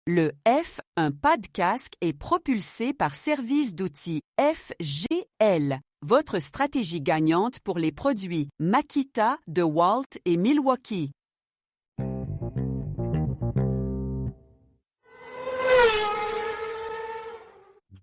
Le F, un pas de casque, est propulsé par service d'outils FGL, votre stratégie gagnante pour les produits Makita, DeWalt et Milwaukee.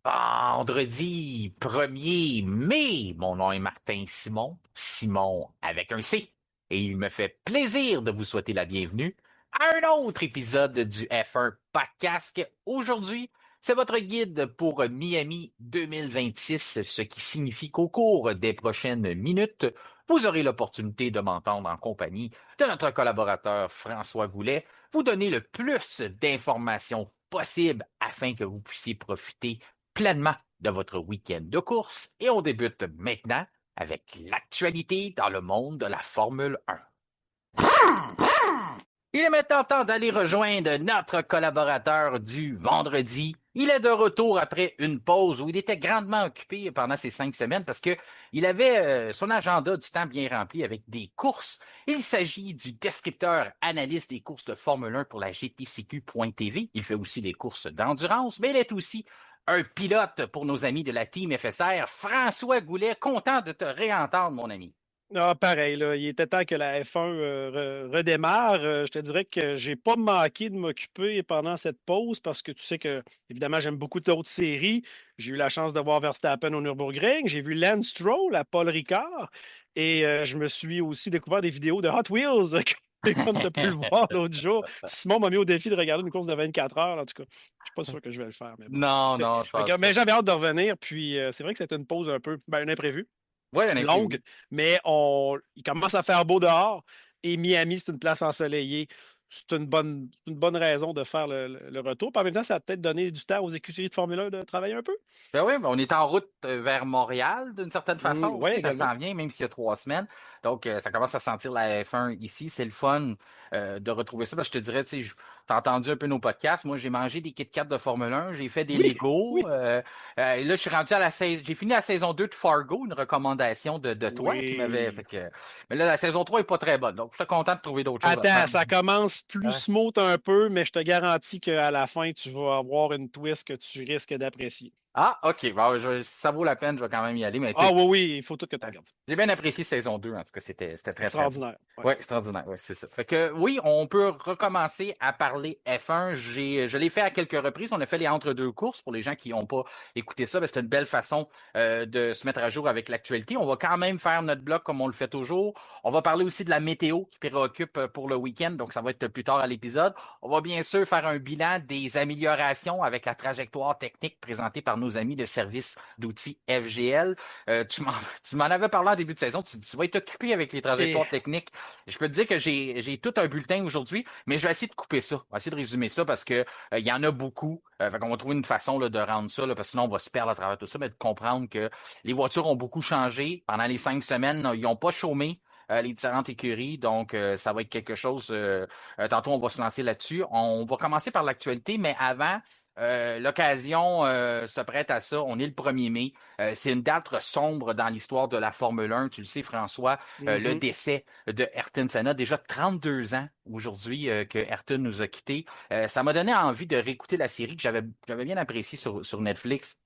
Vendredi 1er mai, mon nom est Martin Simon, Simon avec un C, et il me fait plaisir de vous souhaiter la bienvenue à un autre épisode du F1 Podcast. Aujourd'hui, c'est votre guide pour Miami 2026, ce qui signifie qu'au cours des prochaines minutes, vous aurez l'opportunité de m'entendre en compagnie de notre collaborateur François Goulet, vous donner le plus d'informations possible afin que vous puissiez profiter pleinement de votre week-end de course. Et on débute maintenant avec l'actualité dans le monde de la Formule 1. Il est maintenant temps d'aller rejoindre notre collaborateur du vendredi. Il est de retour après une pause où il était grandement occupé pendant ces 5 semaines parce que il avait son agenda du temps bien rempli avec des courses. Il s'agit du descripteur analyste des courses de Formule 1 pour la GTCQ.tv. Il fait aussi des courses d'endurance, mais il est aussi un pilote pour nos amis de la Team FSR. François Goulet, content de te réentendre, mon ami. Ah, pareil, là, il était temps que la F1 redémarre. Je te dirais que j'ai pas manqué de m'occuper pendant cette pause parce que tu sais que, évidemment, j'aime beaucoup d'autres séries. J'ai eu la chance de voir Verstappen au Nürburgring. J'ai vu Lance Stroll à Paul Ricard. Et je me suis aussi découvert des vidéos de Hot Wheels comme tu as pu le voir l'autre jour. Simon m'a mis au défi de regarder une course de 24 heures. En tout cas, je suis pas sûr que je vais le faire. Mais bon. Non, je pense Mais j'avais hâte de revenir. Puis c'est vrai que c'était une pause un peu, un imprévu. Ouais, un imprévu. Longue, mais il commence à faire beau dehors et Miami, c'est une place ensoleillée. C'est une bonne raison de faire le retour. Puis en même temps, ça va peut-être donner du temps aux écuries de Formule 1 de travailler un peu. Ben oui, on est en route vers Montréal d'une certaine façon Oui, aussi. Ça également. s'en vient, même s'il y a 3 semaines. Donc, ça commence à sentir la F1 ici. C'est le fun de retrouver ça. Parce que je te dirais, tu sais, t'as entendu un peu nos podcasts. Moi, j'ai mangé des Kit Kat de Formule 1. J'ai fait des Oui, Legos. oui, Et là, je suis rendu à la saison. J'ai fini la saison 2 de Fargo, une recommandation de toi qui m'avait. oui. Mais là, la saison 3 est pas très bonne. Donc, je suis content de trouver d'autres choses à Attends, faire. ça commence plus Ouais. smooth un peu, mais je te garantis qu'à la fin, tu vas avoir une twist que tu risques d'apprécier. Ah, OK. Bon, si ça vaut la peine, je vais quand même y aller. Mais tu Ah sais, oui, oui, il faut tout que tu regardes ça. j'ai bien apprécié saison 2. En tout cas, c'était très, très bon. Extraordinaire. Ouais. Oui, extraordinaire, oui, c'est ça. Fait que oui, on peut recommencer à parler F1. Je l'ai fait à quelques reprises. On a fait les entre-deux courses pour les gens qui n'ont pas écouté ça. Ben, c'était une belle façon de se mettre à jour avec l'actualité. On va quand même faire notre bloc comme on le fait toujours. On va parler aussi de la météo qui préoccupe pour le week-end, donc ça va être plus tard à l'épisode. On va bien sûr faire un bilan des améliorations avec la trajectoire technique présentée par nos amis de service d'outils FGL. Tu m'en avais parlé en début de saison. Tu vas être occupé avec les Et trajectoires techniques. Je peux te dire que j'ai tout un bulletin aujourd'hui, mais je vais essayer de couper ça. On va essayer de résumer ça parce que il y en a beaucoup. Fait qu'on va trouver une façon là, de rendre ça, là, parce que sinon on va se perdre à travers tout ça, mais de comprendre que les voitures ont beaucoup changé. Pendant les 5 semaines, ils n'ont pas chômé. Les différentes écuries, donc ça va être quelque chose. Tantôt, on va se lancer là-dessus. On va commencer par l'actualité, mais avant, l'occasion se prête à ça. On est le 1er mai. C'est une date sombre dans l'histoire de la Formule 1. Tu le sais, François, le Mhm. décès de Ayrton Senna. Déjà 32 ans aujourd'hui que Ayrton nous a quittés. Ça m'a donné envie de réécouter la série que j'avais bien appréciée sur Netflix.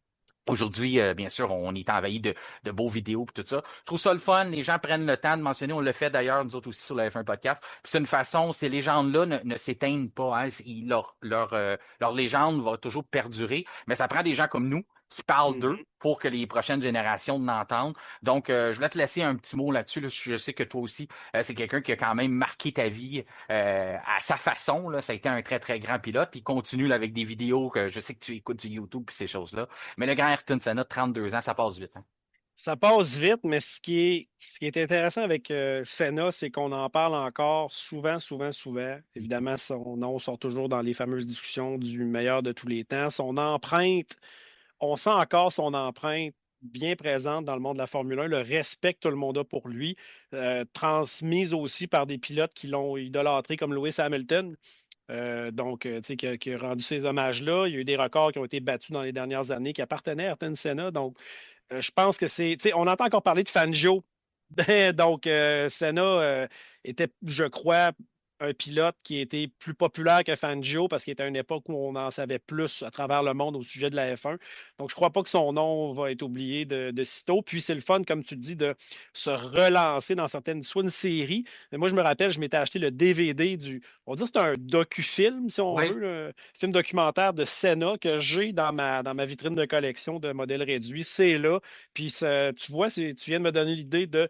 Aujourd'hui, bien sûr, on est envahi de beaux vidéos et tout ça. Je trouve ça le fun. Les gens prennent le temps de mentionner. On le fait d'ailleurs, nous autres aussi sur le F1 Podcast. Puis c'est une façon, ces légendes-là ne s'éteignent pas. Hein. Leur légende va toujours perdurer. Mais ça prend des gens comme nous qui parlent d'eux Mhm. pour que les prochaines générations l'entendent. Donc, je voulais te laisser un petit mot là-dessus. Là. Je sais que toi aussi, c'est quelqu'un qui a quand même marqué ta vie à sa façon. Là. Ça a été un très, très grand pilote. Puis il continue là, avec des vidéos que je sais que tu écoutes sur YouTube et ces choses-là. Mais le grand Ayrton Senna, 32 ans, ça passe vite. Hein? Ça passe vite, mais ce qui est intéressant avec Senna, c'est qu'on en parle encore souvent, souvent, souvent. Évidemment, son nom sort toujours dans les fameuses discussions du meilleur de tous les temps. Son empreinte, on sent encore son empreinte bien présente dans le monde de la Formule 1, le respect que tout le monde a pour lui, transmise aussi par des pilotes qui l'ont idolâtré comme Lewis Hamilton. Tu sais, qui a rendu ces hommages-là. Il y a eu des records qui ont été battus dans les dernières années qui appartenaient à Ayrton Senna. Donc, je pense que c'est. Tu sais, on entend encore parler de Fangio. Donc, Senna était, je crois, un pilote qui était plus populaire que Fangio parce qu'il était à une époque où on en savait plus à travers le monde au sujet de la F1. Donc, je crois pas que son nom va être oublié de sitôt. Puis, c'est le fun, comme tu le dis, de se relancer dans certaines, soit une série. Mais moi, je me rappelle, je m'étais acheté le DVD on va dire que c'est un docu-film, si on Oui. veut, un film documentaire de Senna que j'ai dans ma vitrine de collection de modèles réduits. C'est là. Puis, tu vois, tu viens de me donner l'idée de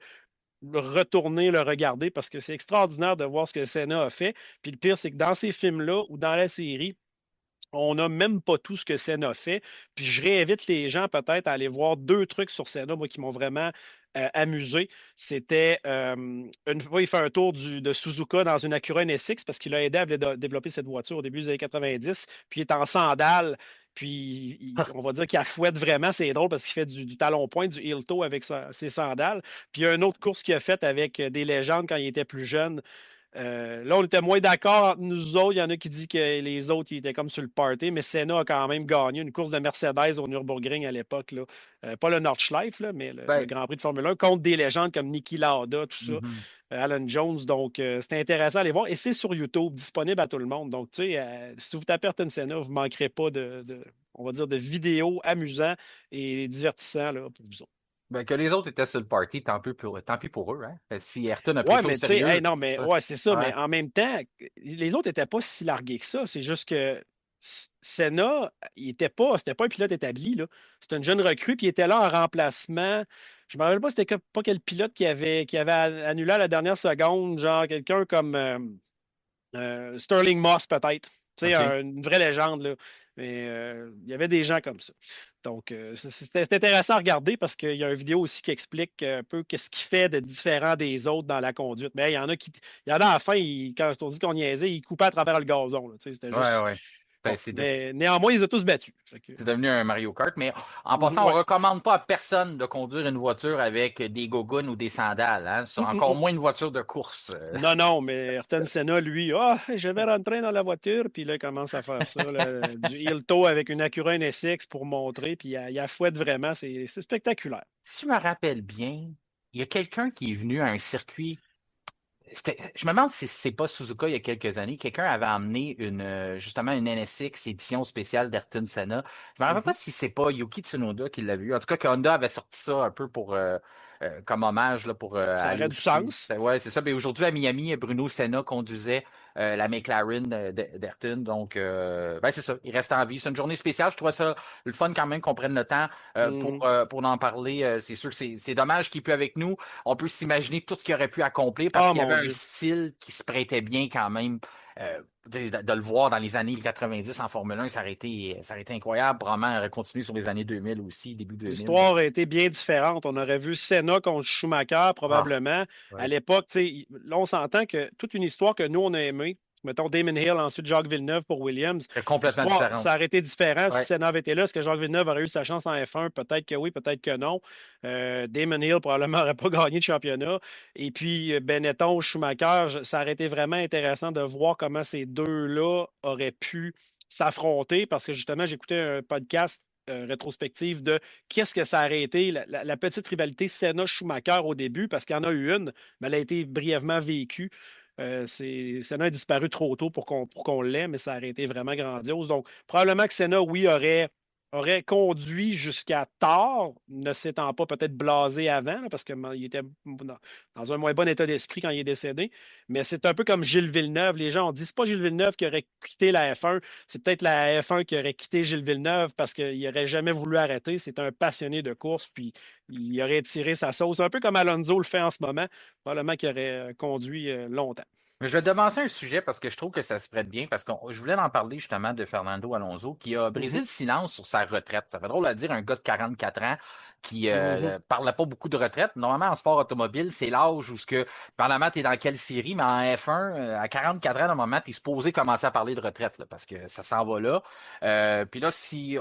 retourner le regarder parce que c'est extraordinaire de voir ce que Senna a fait. Puis le pire, c'est que dans ces films-là ou dans la série, on n'a même pas tout ce que Senna fait. Puis je réinvite les gens peut-être à aller voir deux trucs sur Senna, moi, qui m'ont vraiment amusé. C'était une fois, il fait un tour de Suzuka dans une Acura NSX parce qu'il a aidé à développer cette voiture au début des années 90. Puis il est en sandales. Puis on va dire qu'il a fouette vraiment. C'est drôle parce qu'il fait du talon-point, du heel toe avec ses sandales. Puis il y a une autre course qu'il a faite avec des légendes quand il était plus jeune. Là, on était moins d'accord entre nous autres. Il y en a qui disent que les autres, ils étaient comme sur le party, mais Senna a quand même gagné une course de Mercedes au Nürburgring à l'époque, là. Pas le Nordschleife, là, mais le Ben, Grand Prix de Formule 1 contre des légendes comme Niki Lauda, tout ça, mhm. Alan Jones. Donc, c'était intéressant à aller voir. Et c'est sur YouTube, disponible à tout le monde. Donc, tu sais, si vous tapez Ayrton Senna, vous ne manquerez pas on va dire, de vidéos amusants et divertissants là, pour vous autres. Ben, que les autres étaient sur le party, tant pis pour eux, hein. Si Ayrton a pris Ouais, ça au mais tu sais, hey, sérieux, non, mais ouais. ouais, c'est ça. Mais Ouais. en même temps, les autres n'étaient pas si largués que ça. C'est juste que Senna, c'était pas un pilote établi, là. C'était une jeune recrue, puis il était là en remplacement. Je me rappelle pas, c'était pas quel pilote qui avait annulé à la dernière seconde, genre quelqu'un comme Sterling Moss, peut-être. Tu sais, OK. une vraie légende, là. Mais il y avait des gens comme ça. Donc, c'était intéressant à regarder parce qu'il y a une vidéo aussi qui explique un peu qu'est-ce qui fait de différent des autres dans la conduite. Mais il y en a à la fin, quand on dit qu'on niaisait, ils coupaient à travers le gazon, là. Tu sais, c'était Ouais, juste. ouais. Ben, Bon, mais néanmoins, ils ont tous battus. Fait que, c'est devenu un Mario Kart, mais en passant, on ouais. recommande pas à personne de conduire une voiture avec des gogoons ou des sandales, hein. Hum, hum, Encore hum. moins une voiture de course. Non, non, mais Ayrton Senna, lui, je vais rentrer dans la voiture, puis là, il commence à faire ça, là, du heel toe avec une Acura NSX pour montrer, puis il fouette vraiment, c'est spectaculaire. Si je me rappelle bien, il y a quelqu'un qui est venu à un circuit. Je me demande si c'est pas Suzuka il y a quelques années. Quelqu'un avait amené justement une NSX édition spéciale d'Ayrton Senna. Je me rappelle pas Mhm. si c'est pas Yuki Tsunoda qui l'a vu. En tout cas, que Honda avait sorti ça un peu pour comme hommage là, pour Ça aller aurait au du circuit. sens. Ouais, c'est ça. Mais aujourd'hui à Miami, Bruno Senna conduisait la McLaren d'Ayrton. Donc, ben c'est ça. Il reste en vie. C'est une journée spéciale. Je trouvais ça le fun quand même qu'on prenne le temps Mhm. pour en parler. C'est sûr que c'est dommage qu'il est plus avec nous. On peut s'imaginer tout ce qu'il aurait pu accomplir parce Oh qu'il y avait mon un Dieu. style qui se prêtait bien quand même. De le voir dans les années 90 en Formule 1, ça aurait été incroyable. Probablement, il aurait continué sur les années 2000 aussi, début 2000. L'histoire a été bien différente. On aurait vu Senna contre Schumacher, Ah, probablement. À ouais. l'époque, tu sais, là, on s'entend que toute une histoire que nous, on a aimée, mettons Damon Hill, ensuite Jacques Villeneuve pour Williams, C'est complètement l'histoire, différent. ça aurait été différent si Ouais. Senna avait été là. Est-ce que Jacques Villeneuve aurait eu sa chance en F1? Peut-être que oui, peut-être que non. Damon Hill probablement n'aurait pas gagné de championnat. Et puis, Benetton, Schumacher, ça aurait été vraiment intéressant de voir comment ces deux-là auraient pu s'affronter parce que justement, j'écoutais un podcast rétrospective de qu'est-ce que ça aurait été, la petite rivalité Senna-Schumacher au début, parce qu'il y en a eu une, mais elle a été brièvement vécue. Senna a disparu trop tôt pour qu'on l'ait, mais ça aurait été vraiment grandiose. Donc, probablement que Senna, oui, aurait conduit jusqu'à tard, ne s'étant pas peut-être blasé avant, là, parce qu'il était dans un moins bon état d'esprit quand il est décédé. Mais c'est un peu comme Gilles Villeneuve. Les gens ont dit, c'est pas Gilles Villeneuve qui aurait quitté la F1, c'est peut-être la F1 qui aurait quitté Gilles Villeneuve parce qu'il n'aurait jamais voulu arrêter. C'est un passionné de course, puis il aurait tiré sa sauce, un peu comme Alonso le fait en ce moment, probablement qu'il aurait conduit longtemps. Mais je vais devancer un sujet parce que je trouve que ça se prête bien, parce que je voulais en parler justement de Fernando Alonso qui a brisé Mhm, le silence sur sa retraite. Ça fait drôle à dire un gars de 44 ans qui mhm. parlait pas beaucoup de retraite. Normalement, en sport automobile, c'est l'âge où ce que, pendant tu es dans quelle série, mais en F1, à 44 ans, normalement, tu es supposé commencer à parler de retraite, là, parce que ça s'en va là. Puis là, si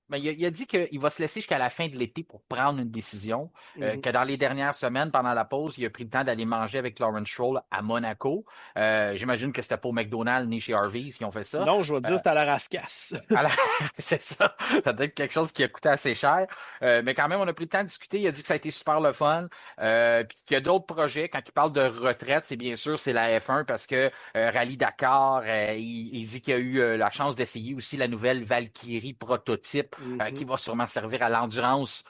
Mais il a dit qu'il va se laisser jusqu'à la fin de l'été pour prendre une décision. Mhm. Que dans les dernières semaines, pendant la pause, il a pris le temps d'aller manger avec Lawrence Stroll à Monaco. J'imagine que c'était pas au McDonald's ni chez Harvey's qui ont fait ça. Non, je vais te dire, c'est à la rascasse. Alors, c'est ça. Ça doit être quelque chose qui a coûté assez cher. Mais quand même, on a pris le temps de discuter. Il a dit que ça a été super le fun. Puis qu'il y a d'autres projets. Quand il parle de retraite, c'est bien sûr, c'est la F1 parce que Rallye Dakar, il dit qu'il a eu la chance d'essayer aussi la nouvelle Valkyrie prototype qui Mhm. va sûrement servir à l'endurance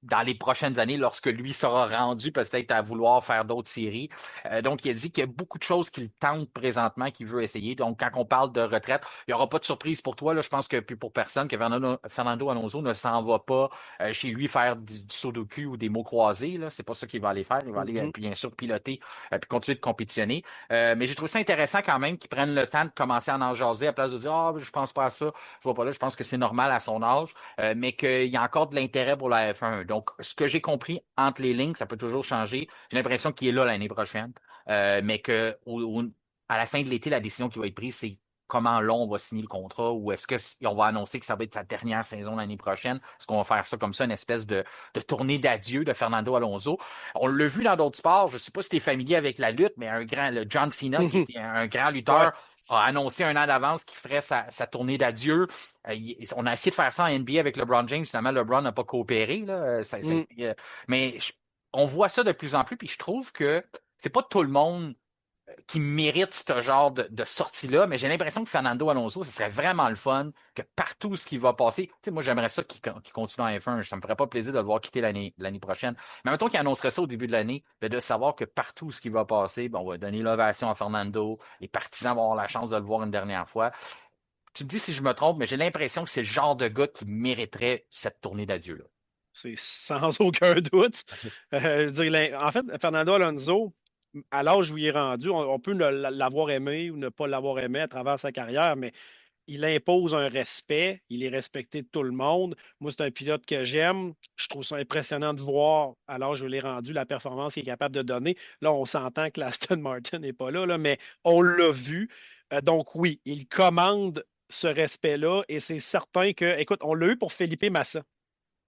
dans les prochaines années lorsque lui sera rendu peut-être à vouloir faire d'autres séries. Donc, il a dit qu'il y a beaucoup de choses qu'il tente présentement, qu'il veut essayer. Donc, quand on parle de retraite, il n'y aura pas de surprise pour toi. Là, je pense que puis pour personne, que Fernando Alonso ne s'en va pas chez lui faire du sudoku ou des mots croisés. Là. C'est pas ça qu'il va aller faire. Il va aller, Mhm. bien sûr, piloter puis continuer de compétitionner. Mais j'ai trouvé ça intéressant quand même qu'ils prennent le temps de commencer à en jaser à place de dire « Ah, je pense pas à ça, je vois pas là, je pense que c'est normal à son âge. » Mais qu'il y a encore de l'intérêt pour la F1. Donc, ce que j'ai compris entre les lignes, ça peut toujours changer. J'ai l'impression qu'il est là l'année prochaine, mais que à la fin de l'été, la décision qui va être prise, c'est comment long on va signer le contrat ou est-ce qu'on va annoncer que ça va être sa dernière saison l'année prochaine? Est-ce qu'on va faire ça comme ça, une espèce de tournée d'adieu de Fernando Alonso? On l'a vu dans d'autres sports. Je ne sais pas si tu es familier avec la lutte, mais le John Cena, qui était un grand Ouais. lutteur, a annoncé un an d'avance qu'il ferait sa tournée d'adieu. On a essayé de faire ça en NBA avec LeBron James. Finalement, LeBron n'a pas coopéré. Là. Mm. Mais on voit ça de plus en plus. Puis je trouve que c'est pas tout le monde qui mérite ce genre de sortie-là, mais j'ai l'impression que Fernando Alonso, ce serait vraiment le fun que partout ce qui va passer, tu sais, moi j'aimerais ça qu'il continue en F1, ça me ferait pas plaisir de le voir quitter l'année prochaine. Mais mettons qu'il annoncerait ça au début de l'année, de savoir que partout ce qui va passer, bon, on va donner l'ovation à Fernando, les partisans vont avoir la chance de le voir une dernière fois. Tu me dis si je me trompe, mais j'ai l'impression que c'est le genre de gars qui mériterait cette tournée d'adieu-là. C'est sans aucun doute. Je veux dire, en fait, Fernando Alonso, à l'âge où il est rendu, on peut l'avoir aimé ou ne pas l'avoir aimé à travers sa carrière, mais il impose un respect, il est respecté de tout le monde. Moi, c'est un pilote que j'aime. Je trouve ça impressionnant de voir, à l'âge où il est rendu, la performance qu'il est capable de donner. Là, on s'entend que l'Aston Martin n'est pas là, mais on l'a vu. Donc oui, il commande ce respect-là et c'est certain que, écoute, on l'a eu pour Felipe Massa.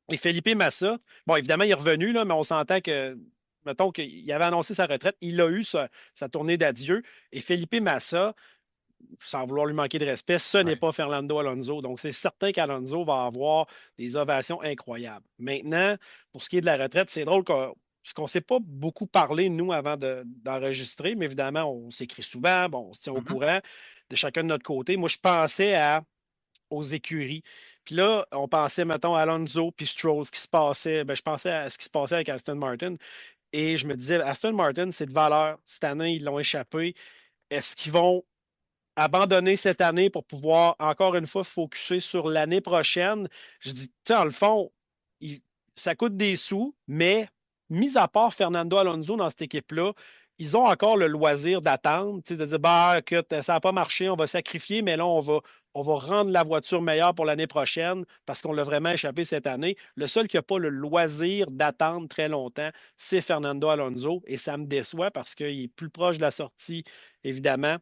Et Felipe Massa, bon, évidemment, il est revenu, là, mais on s'entend que, mettons qu'il avait annoncé sa retraite, il a eu sa tournée d'adieu. Et Felipe Massa, sans vouloir lui manquer de respect, ce n'est Ouais. pas Fernando Alonso. Donc, c'est certain qu'Alonso va avoir des ovations incroyables. Maintenant, pour ce qui est de la retraite, c'est drôle parce qu'on ne s'est pas beaucoup parlé, nous, avant d'enregistrer, mais évidemment, on s'écrit souvent, bon, on se tient au Mhm. courant de chacun de notre côté. Moi, je pensais aux écuries. Puis là, on pensait, mettons, à Alonso puis Stroll, ce qui se passait. Ben, je pensais à ce qui se passait avec Aston Martin. Et je me disais, Aston Martin, c'est de valeur. Cette année, ils l'ont échappé. Est-ce qu'ils vont abandonner cette année pour pouvoir, encore une fois, focuser sur l'année prochaine? Je dis, tu sais, dans le fond, il- ça coûte des sous, mais mis à part Fernando Alonso dans cette équipe-là, ils ont encore le loisir d'attendre, tu sais, de dire, bah, écoute, ça n'a pas marché, on va sacrifier, mais là, on va rendre la voiture meilleure pour l'année prochaine parce qu'on l'a vraiment échappé cette année. Le seul qui n'a pas le loisir d'attendre très longtemps, c'est Fernando Alonso, et ça me déçoit parce qu'il est plus proche de la sortie, évidemment.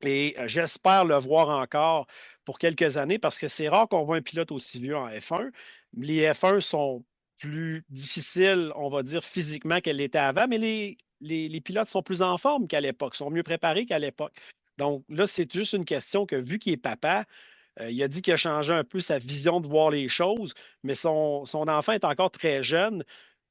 Et j'espère le voir encore pour quelques années parce que c'est rare qu'on voit un pilote aussi vieux en F1. Les F1 sont plus difficiles, on va dire, physiquement qu'elles l'étaient avant, mais les pilotes sont plus en forme qu'à l'époque, sont mieux préparés qu'à l'époque. Donc là, c'est juste une question que vu qu'il est papa, il a dit qu'il a changé un peu sa vision de voir les choses, mais son enfant est encore très jeune.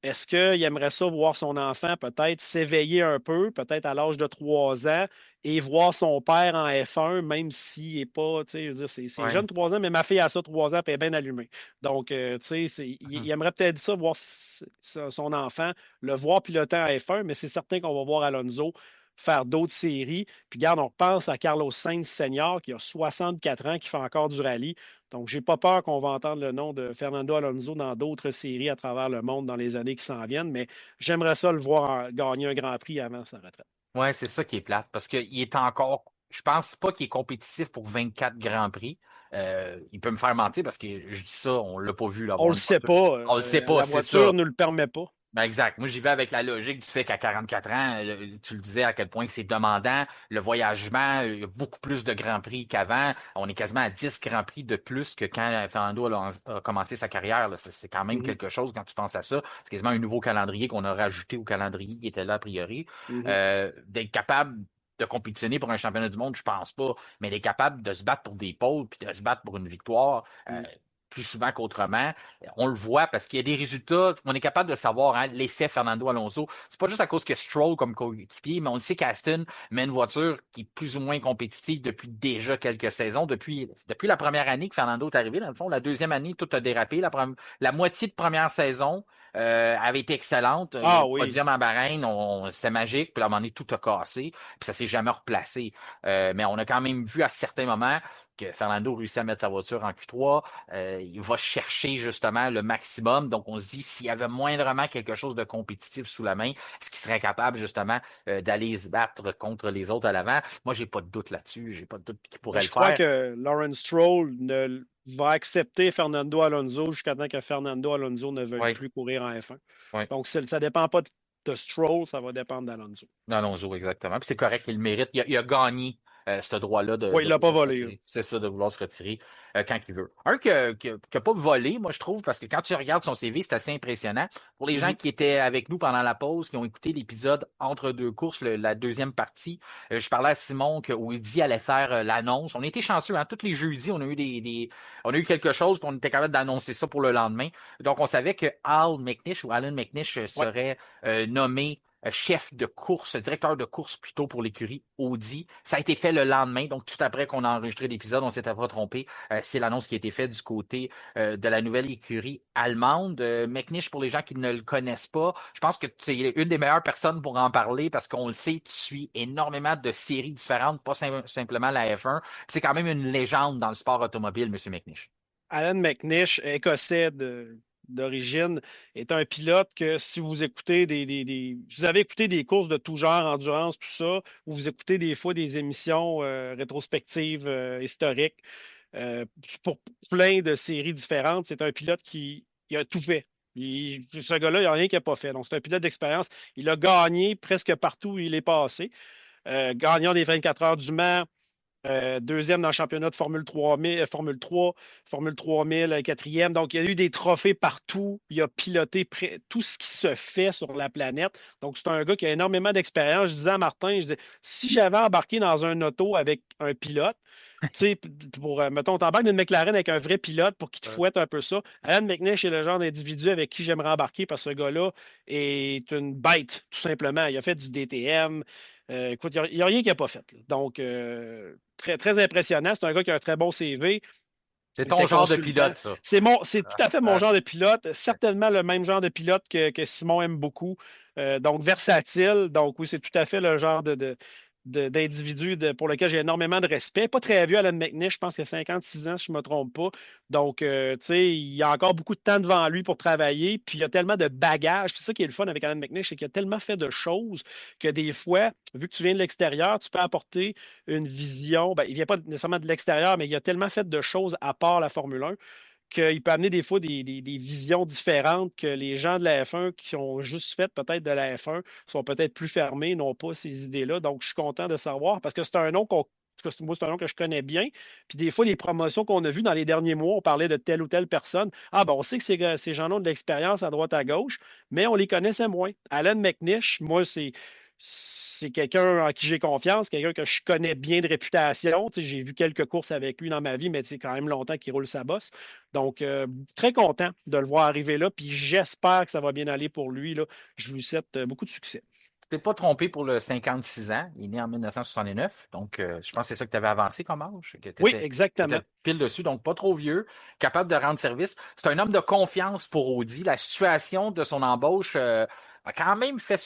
Est-ce qu'il aimerait ça voir son enfant peut-être s'éveiller un peu, peut-être à l'âge de 3 ans, et voir son père en F1, même s'il n'est pas, tu sais, je veux dire, c'est Ouais. jeune 3 ans, mais ma fille a ça 3 ans, puis elle est bien allumée. Donc, tu sais, il Mhm. aimerait peut-être ça, voir son enfant, le voir piloter en F1, mais c'est certain qu'on va voir Alonso faire d'autres séries. Puis, regarde, on pense à Carlos Sainz Senior, qui a 64 ans, qui fait encore du rallye. Donc, j'ai pas peur qu'on va entendre le nom de Fernando Alonso dans d'autres séries à travers le monde dans les années qui s'en viennent, mais j'aimerais ça le voir gagner un Grand Prix avant sa retraite. Ouais, c'est ça qui est plate, parce qu'il est encore, je pense pas qu'il est compétitif pour 24 Grands Prix. Il peut me faire mentir parce que je dis ça, on l'a pas vu On l'avoir le une sait voiture. pas. On le sait pas, La c'est voiture ça. ne le permet pas. Ben exact. Moi, j'y vais avec la logique du fait qu'à 44 ans, tu le disais à quel point que c'est demandant. Le voyagement, il y a beaucoup plus de Grands Prix qu'avant. On est quasiment à 10 Grands Prix de plus que quand Fernando a commencé sa carrière, là. C'est quand même Mhm, quelque chose quand tu penses à ça. C'est quasiment un nouveau calendrier qu'on a rajouté au calendrier qui était là a priori. mhm, D'être capable de compétitionner pour un championnat du monde, je pense pas, mais d'être capable de se battre pour des pôles puis de se battre pour une victoire. mhm. Plus souvent qu'autrement. On le voit parce qu'il y a des résultats. On est capable de savoir hein, l'effet Fernando Alonso. C'est pas juste à cause que Stroll comme coéquipier, mais on le sait qu'Aston met une voiture qui est plus ou moins compétitive depuis déjà quelques saisons. Depuis la première année que Fernando est arrivé, dans le fond, la deuxième année, tout a dérapé. La moitié de première saison avait été excellente. Ah Le oui. podium en Bahreïn, c'était magique. Puis à un moment donné, tout a cassé. Puis ça s'est jamais replacé. Mais on a quand même vu à certains moments que Fernando réussit à mettre sa voiture en Q3. Il va chercher justement le maximum. Donc, on se dit, s'il y avait moindrement quelque chose de compétitif sous la main, est-ce qu'il serait capable justement d'aller se battre contre les autres à l'avant? Moi, j'ai pas de doute là-dessus. J'ai pas de doute qu'il pourrait Je le crois faire. que Lawrence Stroll ne va accepter Fernando Alonso jusqu'à temps que Fernando Alonso ne veuille Oui, plus courir en F1. oui. Donc, ça ne dépend pas de Stroll, ça va dépendre d'Alonso. Alonso, exactement. Puis c'est correct qu'il le mérite. Il a gagné ce droit-là Oui, il de l'a pas vouloir se volé, là. retirer. C'est ça, de vouloir se retirer quand il veut. Un qui a pas volé, moi, je trouve, parce que quand tu regardes son CV, c'est assez impressionnant. Pour les gens Mhm. qui étaient avec nous pendant la pause, qui ont écouté l'épisode entre deux courses, la deuxième partie, je parlais à Simon que Audi allait faire l'annonce. On était chanceux, hein. Tous les jeudis, on a eu on a eu quelque chose, puis on était capable d'annoncer ça pour le lendemain. Donc, on savait que Al McNish ou Alan McNish Ouais. serait nommé chef de course, directeur de course plutôt pour l'écurie Audi. Ça a été fait le lendemain, donc tout après qu'on a enregistré l'épisode, on s'était pas trompé. C'est l'annonce qui a été faite du côté de la nouvelle écurie allemande. McNish, pour les gens qui ne le connaissent pas, je pense que c'est une des meilleures personnes pour en parler parce qu'on le sait, tu suis énormément de séries différentes, pas simplement la F1. C'est quand même une légende dans le sport automobile, Monsieur McNish. Alan McNish, écossais d'origine, est un pilote que si vous écoutez si vous avez écouté des courses de tout genre, endurance, tout ça, ou vous écoutez des fois des émissions rétrospectives historiques pour plein de séries différentes, c'est un pilote qui a tout fait. Ce gars-là, il n'y a rien qu'il n'a pas fait. Donc, c'est un pilote d'expérience. Il a gagné presque partout où il est passé. Gagnant des 24 heures du Mans, deuxième dans le championnat de Formule 3000, Formule 3, Formule 3000, quatrième. Donc, il y a eu des trophées partout. Il a piloté tout ce qui se fait sur la planète. Donc, c'est un gars qui a énormément d'expérience. Je disais à Martin, je disais, si j'avais embarqué dans un auto avec un pilote, tu sais, mettons, t'embarques d'une McLaren avec un vrai pilote pour qu'il te Ouais. fouette un peu ça. Alan McNish est le genre d'individu avec qui j'aimerais embarquer parce que ce gars-là est une bête, tout simplement. Il a fait du DTM. Écoute, il n'y a rien qu'il n'a pas fait, là. Donc, très, très impressionnant. C'est un gars qui a un très bon CV. C'est Il ton était genre de consultant. pilote, ça. C'est tout à fait mon genre de pilote. Certainement le même genre de pilote que Simon aime beaucoup. Donc, versatile. Donc, oui, c'est tout à fait le genre d'individu pour lequel j'ai énormément de respect. Pas très vieux, Alan McNish, je pense qu'il a 56 ans, si je ne me trompe pas. Donc, tu sais, il a encore beaucoup de temps devant lui pour travailler. Puis, il y a tellement de bagages. C'est ça qui est le fun avec Alan McNish, c'est qu'il a tellement fait de choses que des fois, vu que tu viens de l'extérieur, tu peux apporter une vision. Ben, il ne vient pas nécessairement de l'extérieur, mais il a tellement fait de choses à part la Formule 1 qu'il peut amener des fois des visions différentes que les gens de la F1 qui ont juste fait peut-être de la F1 sont peut-être plus fermés, n'ont pas ces idées-là. Donc, je suis content de savoir parce que c'est un nom moi, c'est un nom que je connais bien. Puis des fois, les promotions qu'on a vues dans les derniers mois, on parlait de telle ou telle personne. Ah, ben, on sait que ces gens-là ont de l'expérience à droite, à gauche, mais on les connaissait moins. Alan McNish, moi, c'est quelqu'un en qui j'ai confiance, quelqu'un que je connais bien de réputation. Tu sais, j'ai vu quelques courses avec lui dans ma vie, mais c'est quand même longtemps qu'il roule sa bosse. Donc, très content de le voir arriver là, puis j'espère que ça va bien aller pour lui, là. Je lui souhaite beaucoup de succès. Tu t'es pas trompé pour le 56 ans. Il est né en 1969. Donc, je pense que c'est ça que tu avais avancé comme âge, que tu Oui, étais exactement. pile dessus. Donc, pas trop vieux, capable de rendre service. C'est un homme de confiance pour Audi. La situation de son embauche a quand même fait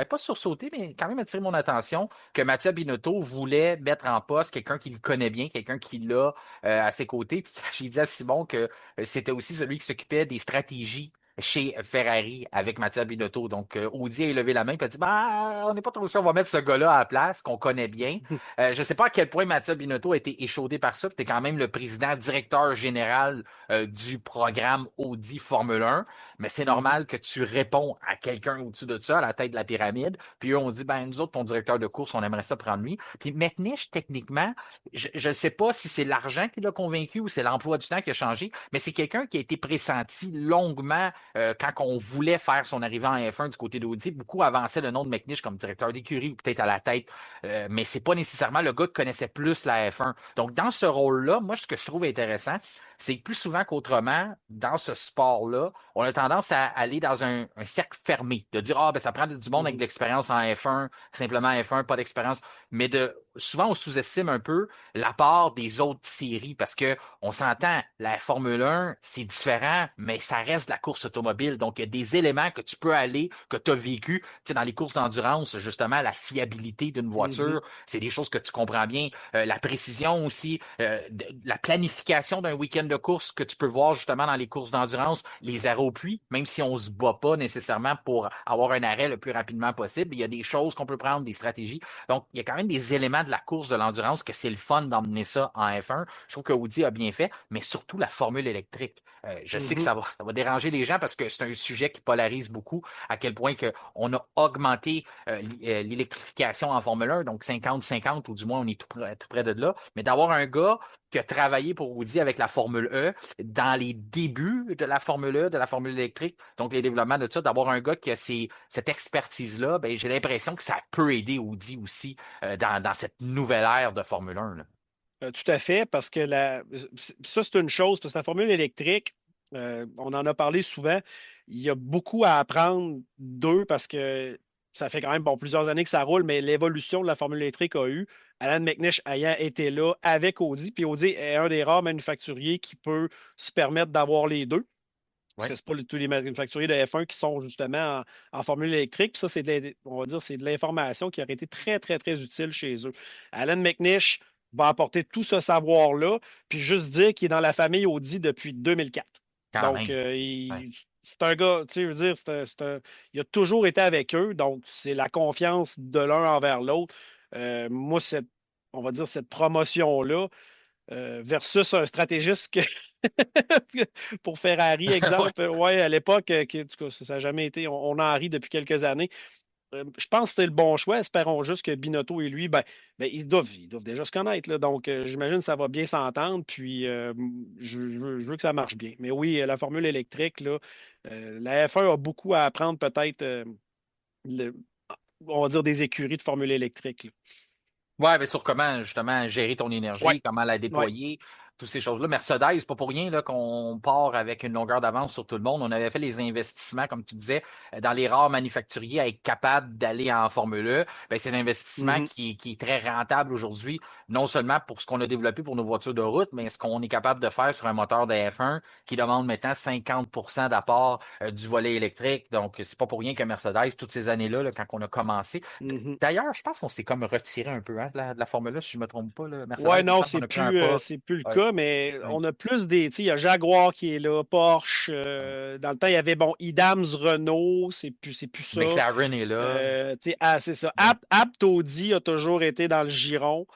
pas sursauter, mais quand même attiré mon attention que Mattia Binotto voulait mettre en poste quelqu'un qui le connaît bien, quelqu'un qui l'a à ses côtés. Puis j'ai dit à Simon que c'était aussi celui qui s'occupait des stratégies chez Ferrari avec Mattia Binotto. Donc, Audi a levé la main et a dit, bah, on n'est pas trop sûr, on va mettre ce gars-là à la place, qu'on connaît bien. Je ne sais pas à quel point Mattia Binotto a été échaudé par ça. Tu es quand même le président directeur général du programme Audi Formule 1. Mais c'est Mhm. normal que tu réponds à quelqu'un au-dessus de ça, à la tête de la pyramide. Puis eux, on dit, ben, nous autres, ton directeur de course, on aimerait ça prendre lui. Puis Metnish, techniquement, je ne sais pas si c'est l'argent qui l'a convaincu ou c'est l'emploi du temps qui a changé, mais c'est quelqu'un qui a été pressenti longuement quand on voulait faire son arrivée en F1 du côté d'Audi. Beaucoup avançaient le nom de McNish comme directeur d'écurie ou peut-être à la tête, mais c'est pas nécessairement le gars qui connaissait plus la F1. Donc, dans ce rôle-là, moi, ce que je trouve intéressant, c'est que plus souvent qu'autrement, dans ce sport-là, on a tendance à aller dans un cercle fermé, de dire, ah, ben, ça prend du monde avec de Mhm. l'expérience en F1, simplement F1, pas d'expérience. Mais souvent, on sous-estime un peu l'apport des autres séries parce que on s'entend, la Formule 1, c'est différent, mais ça reste de la course automobile. Donc, il y a des éléments que tu peux aller, que tu as vécu. Tu sais, dans les courses d'endurance, justement, la fiabilité d'une Mhm. voiture, c'est des choses que tu comprends bien. La précision aussi, la planification d'un week-end de course que tu peux voir justement dans les courses d'endurance, les arrêts au puits, même si on se bat pas nécessairement pour avoir un arrêt le plus rapidement possible, il y a des choses qu'on peut prendre, des stratégies. Donc, il y a quand même des éléments de la course de l'endurance que c'est le fun d'emmener ça en F1. Je trouve que Audi a bien fait, mais surtout la formule électrique. Je sais que Mhm. ça va déranger les gens parce que c'est un sujet qui polarise beaucoup, à quel point que on a augmenté l'électrification en Formule 1, donc 50-50, ou du moins on est tout près de là. Mais d'avoir un gars qui a travaillé pour Audi avec la Formule E dans les débuts de la Formule E, de la Formule électrique, donc les développements de ça, d'avoir un gars qui a cette expertise-là, ben, j'ai l'impression que ça peut aider Audi aussi dans cette nouvelle ère de Formule 1. Là. Tout à fait, parce que ça, c'est une chose, parce que la formule électrique, on en a parlé souvent, il y a beaucoup à apprendre d'eux parce que ça fait quand même bon, plusieurs années que ça roule, mais l'évolution de la formule électrique a eu. Alan McNish ayant été là avec Audi, puis Audi est un des rares manufacturiers qui peut se permettre d'avoir les deux. Parce Oui. que ce pas tous les manufacturiers de F1 qui sont justement en formule électrique. Puis ça, on va dire, c'est de l'information qui aurait été très, très, très utile chez eux. Alan McNish va apporter tout ce savoir-là, puis juste dire qu'il est dans la famille Audi depuis 2004. Quand Donc, même. Ouais. c'est un gars, tu sais, je veux dire, il a toujours été avec eux, donc c'est la confiance de l'un envers l'autre. Moi, on va dire, cette promotion-là, versus un stratégiste pour Ferrari, Ouais. exemple. Ouais, à l'époque, en tout cas, ça n'a jamais été. On en rit depuis quelques années. Je pense que c'était le bon choix. Espérons juste que Binotto et lui, ben, ils doivent déjà se connaître. Là. Donc, j'imagine que ça va bien s'entendre. Puis, je veux que ça marche bien. Mais oui, la formule électrique, là, la F1 a beaucoup à apprendre, peut-être, le- on va dire des écuries de formule électrique. Là. Ouais, mais sur comment justement gérer ton Ouais, énergie, comment la ouais. déployer, toutes ces choses-là. Mercedes, c'est pas pour rien là, qu'on part avec une longueur d'avance sur tout le monde. On avait fait les investissements, comme tu disais, dans les rares manufacturiers à être capable d'aller en Formule E. Ben, c'est un investissement Mhm, qui est très rentable aujourd'hui, non seulement pour ce qu'on a développé pour nos voitures de route, mais ce qu'on est capable de faire sur un moteur de F1 qui demande maintenant 50% d'apport du volet électrique. Donc, c'est pas pour rien que Mercedes, toutes ces années-là, là, quand on a commencé, mhm. d'ailleurs, je pense qu'on s'est comme retiré un peu de la Formule 1, si je ne me trompe pas. Là. Ouais, Mercedes, il me non, semble qu'on c'est a pris un plus, pas. c'est plus le Ouais, cas, mais ouais, on a plus des. Tu sais, il y a Jaguar qui est là, Porsche. ouais. Dans le temps, il y avait, bon, Idams, Renault, c'est plus ça. McLaren est là. Tu sais, c'est ça. Ouais, Abt Audi a toujours été dans le giron.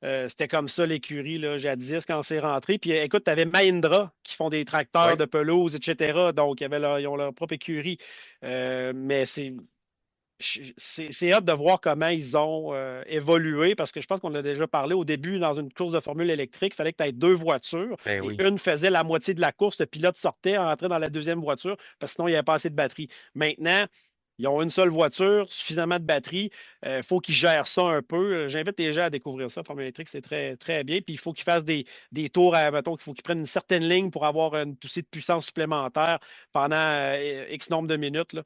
C'était comme ça l'écurie, là, jadis, quand c'est rentré. Puis écoute, tu avais Mahindra qui font des tracteurs ouais. de pelouse, etc. Donc, ils ont leur propre écurie. Mais c'est hâte de voir comment ils ont évolué parce que je pense qu'on a déjà parlé au début dans une course de formule électrique, il fallait que tu aies deux voitures Ben et oui. une faisait la moitié de la course, le pilote sortait, entrait dans la deuxième voiture parce que sinon il n'y avait pas assez de batterie. Maintenant, ils ont une seule voiture, suffisamment de batterie. Il faut qu'ils gèrent ça un peu. J'invite les gens à découvrir ça. Formule électrique, c'est très, très bien. Puis il faut qu'ils fassent des tours, mettons, qu'il faut qu'ils prennent une certaine ligne pour avoir une poussée de puissance supplémentaire pendant X nombre de minutes. Là.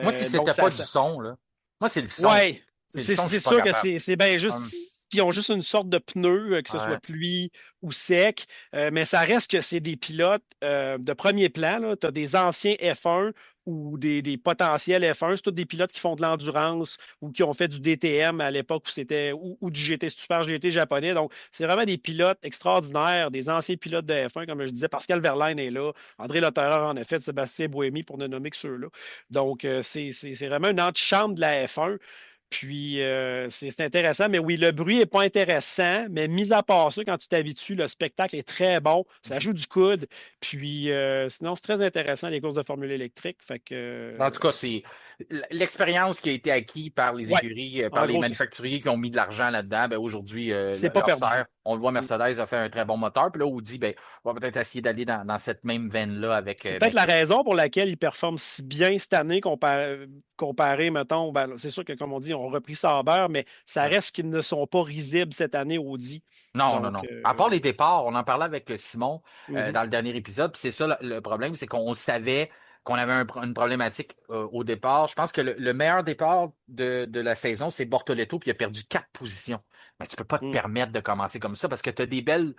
Moi, si Donc, c'était pas du son, là. Moi, c'est le son. ouais, C'est le c'est son, je c'est suis pas sûr que capable. c'est bien juste. Hum, Ils ont juste une sorte de pneu, que ce soit ouais. pluie ou sec, mais ça reste que c'est des pilotes de premier plan. Tu as des anciens F1 ou des potentiels F1. C'est tous des pilotes qui font de l'endurance ou qui ont fait du DTM à l'époque où c'était ou du GT Super GT japonais. Donc, c'est vraiment des pilotes extraordinaires, des anciens pilotes de F1, comme je disais. Pascal Verlaine est là, André Lotterer en a fait, Sébastien Buemi pour ne nommer que ceux-là. Donc, c'est vraiment une antichambre de la F1. Puis, c'est intéressant, mais oui, le bruit n'est pas intéressant, mais mis à part ça, quand tu t'habitues, le spectacle est très bon, ça joue du coude, puis sinon, c'est très intéressant, les courses de formule électrique, fait que... En tout cas, c'est l'expérience qui a été acquise par les ouais, écuries, par en les gros, c'est ça. manufacturiers qui ont mis de l'argent là-dedans. Ben, aujourd'hui, C'est pas leur perdu. sert. On le voit, Mm. Mercedes a fait un très bon moteur. Puis là, Audi, ben, on va peut-être essayer d'aller dans cette même veine-là avec C'est peut-être la McLaren. raison pour laquelle ils performent si bien cette année comparé, mettons, ben, c'est sûr que, comme on dit, on a repris Sauber, mais ça Ouais. reste qu'ils ne sont pas risibles cette année, Audi. Non, non, Donc, non. À part les départs, on en parlait avec Simon mhm, dans le dernier épisode. Puis c'est ça le problème, c'est qu'on savait qu'on avait une problématique au départ. Je pense que le meilleur départ de la saison, c'est Bortoleto, puis il a perdu 4 positions. Mais tu peux pas te mm, permettre de commencer comme ça parce que tu as des belles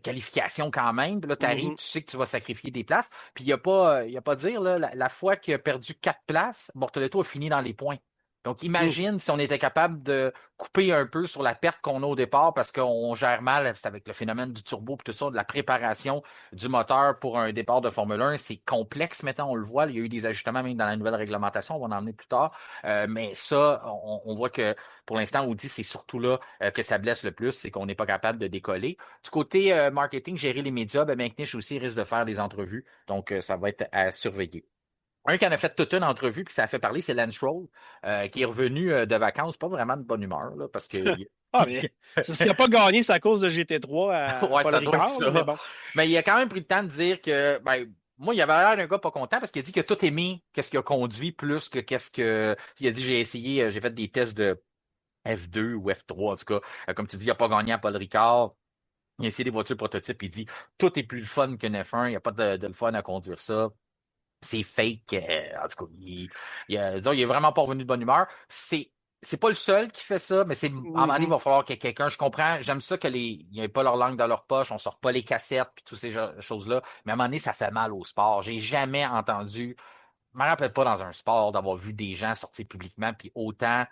qualifications quand même. Puis là, tu arrives, mhm, tu sais que tu vas sacrifier des places. Puis il y a pas à dire, là, la fois qu'il a perdu 4 places, Bortoleto a fini dans les points. Donc, mm, imagine si on était capable de couper un peu sur la perte qu'on a au départ parce qu'on gère mal, c'est avec le phénomène du turbo et tout ça, de la préparation du moteur pour un départ de Formule 1. C'est complexe maintenant, on le voit. Il y a eu des ajustements même dans la nouvelle réglementation, on va en emmener plus tard. Mais ça, on voit que pour l'instant, Audi, c'est surtout là que ça blesse le plus, c'est qu'on n'est pas capable de décoller. Du côté marketing, gérer les médias, ben, McNish aussi risque de faire des entrevues. Donc, ça va être à surveiller. Un qui en a fait toute une entrevue, puis ça a fait parler, c'est Lance Stroll, qui est revenu de vacances, pas vraiment de bonne humeur, là, parce que ah, mais s'il n'a pas gagné, c'est à cause de GT3 à ouais, Paul ça doit être Ricard, là, mais ça. bon. Mais il a quand même pris le temps de dire que ben, moi, il avait l'air d'un gars pas content parce qu'il a dit qu'il a tout aimé, qu'est-ce qu'il a conduit, plus que qu'est-ce que. Il a dit j'ai essayé, j'ai fait des tests de F2 ou F3, en tout cas. Comme tu dis, il n'a pas gagné à Paul Ricard. Il a essayé des voitures prototypes, il dit tout est plus le fun qu'une F1, il n'y a pas de le fun à conduire ça. C'est fake. En tout cas, disons, il est vraiment pas revenu de bonne humeur. C'est pas le seul qui fait ça, mais à un moment donné, il Mhm, va falloir que quelqu'un, je comprends, j'aime ça que il n'y ait pas leur langue dans leur poche, on sort pas les cassettes puis toutes ces choses-là, mais à un moment donné, ça fait mal au sport. J'ai jamais entendu, je me rappelle pas dans un sport d'avoir vu des gens sortir publiquement puis autant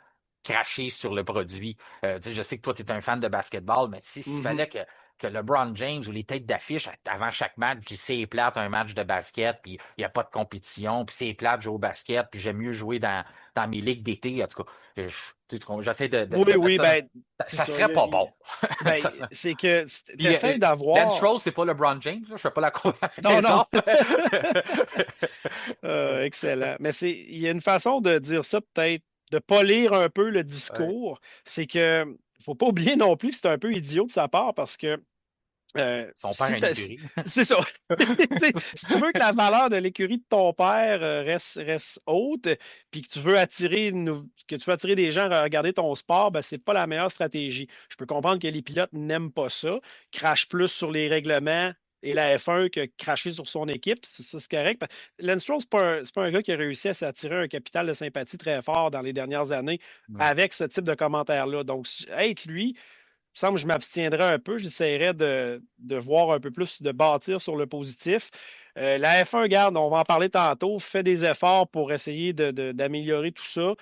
cracher sur le produit. Tu sais, je sais que toi, tu es un fan de basketball, mais s'il mhm. fallait que LeBron James ou les têtes d'affiche avant chaque match disent c'est plate un match de basket, puis il n'y a pas de compétition, puis c'est plate jouer au basket, puis j'aime mieux jouer dans mes ligues d'été. En tout cas, j'essaie Oui, de mettre oui, ça dans. ben, c'est Ça ça. serait pas bon. Ben, Ça c'est que tu Puis, essaies Lance d'avoir. Stroll, c'est pas LeBron James, là, je fais pas la Non, non. comparaison. Excellent. Mais il y a une façon de dire ça, peut-être, de polir un peu le Ouais. discours. C'est que faut pas oublier non plus que c'est un peu idiot de sa part parce que Son père a une écurie. c'est ça. Tu sais, si tu veux que la valeur de l'écurie de ton père reste haute, puis que que tu veux attirer des gens à regarder ton sport, ben, c'est pas la meilleure stratégie. Je peux comprendre que les pilotes n'aiment pas ça, crachent plus sur les règlements et la F1 que cracher sur son équipe. Ça, c'est correct. Lance Stroll, c'est pas un gars qui a réussi à s'attirer un capital de sympathie très fort dans les dernières années Ouais. avec ce type de commentaires-là. Donc, être lui, me semble que je m'abstiendrai un peu. J'essaierai de voir un peu plus, de bâtir sur le positif. La F1, garde, on va en parler tantôt, fait des efforts pour essayer d'améliorer tout ça.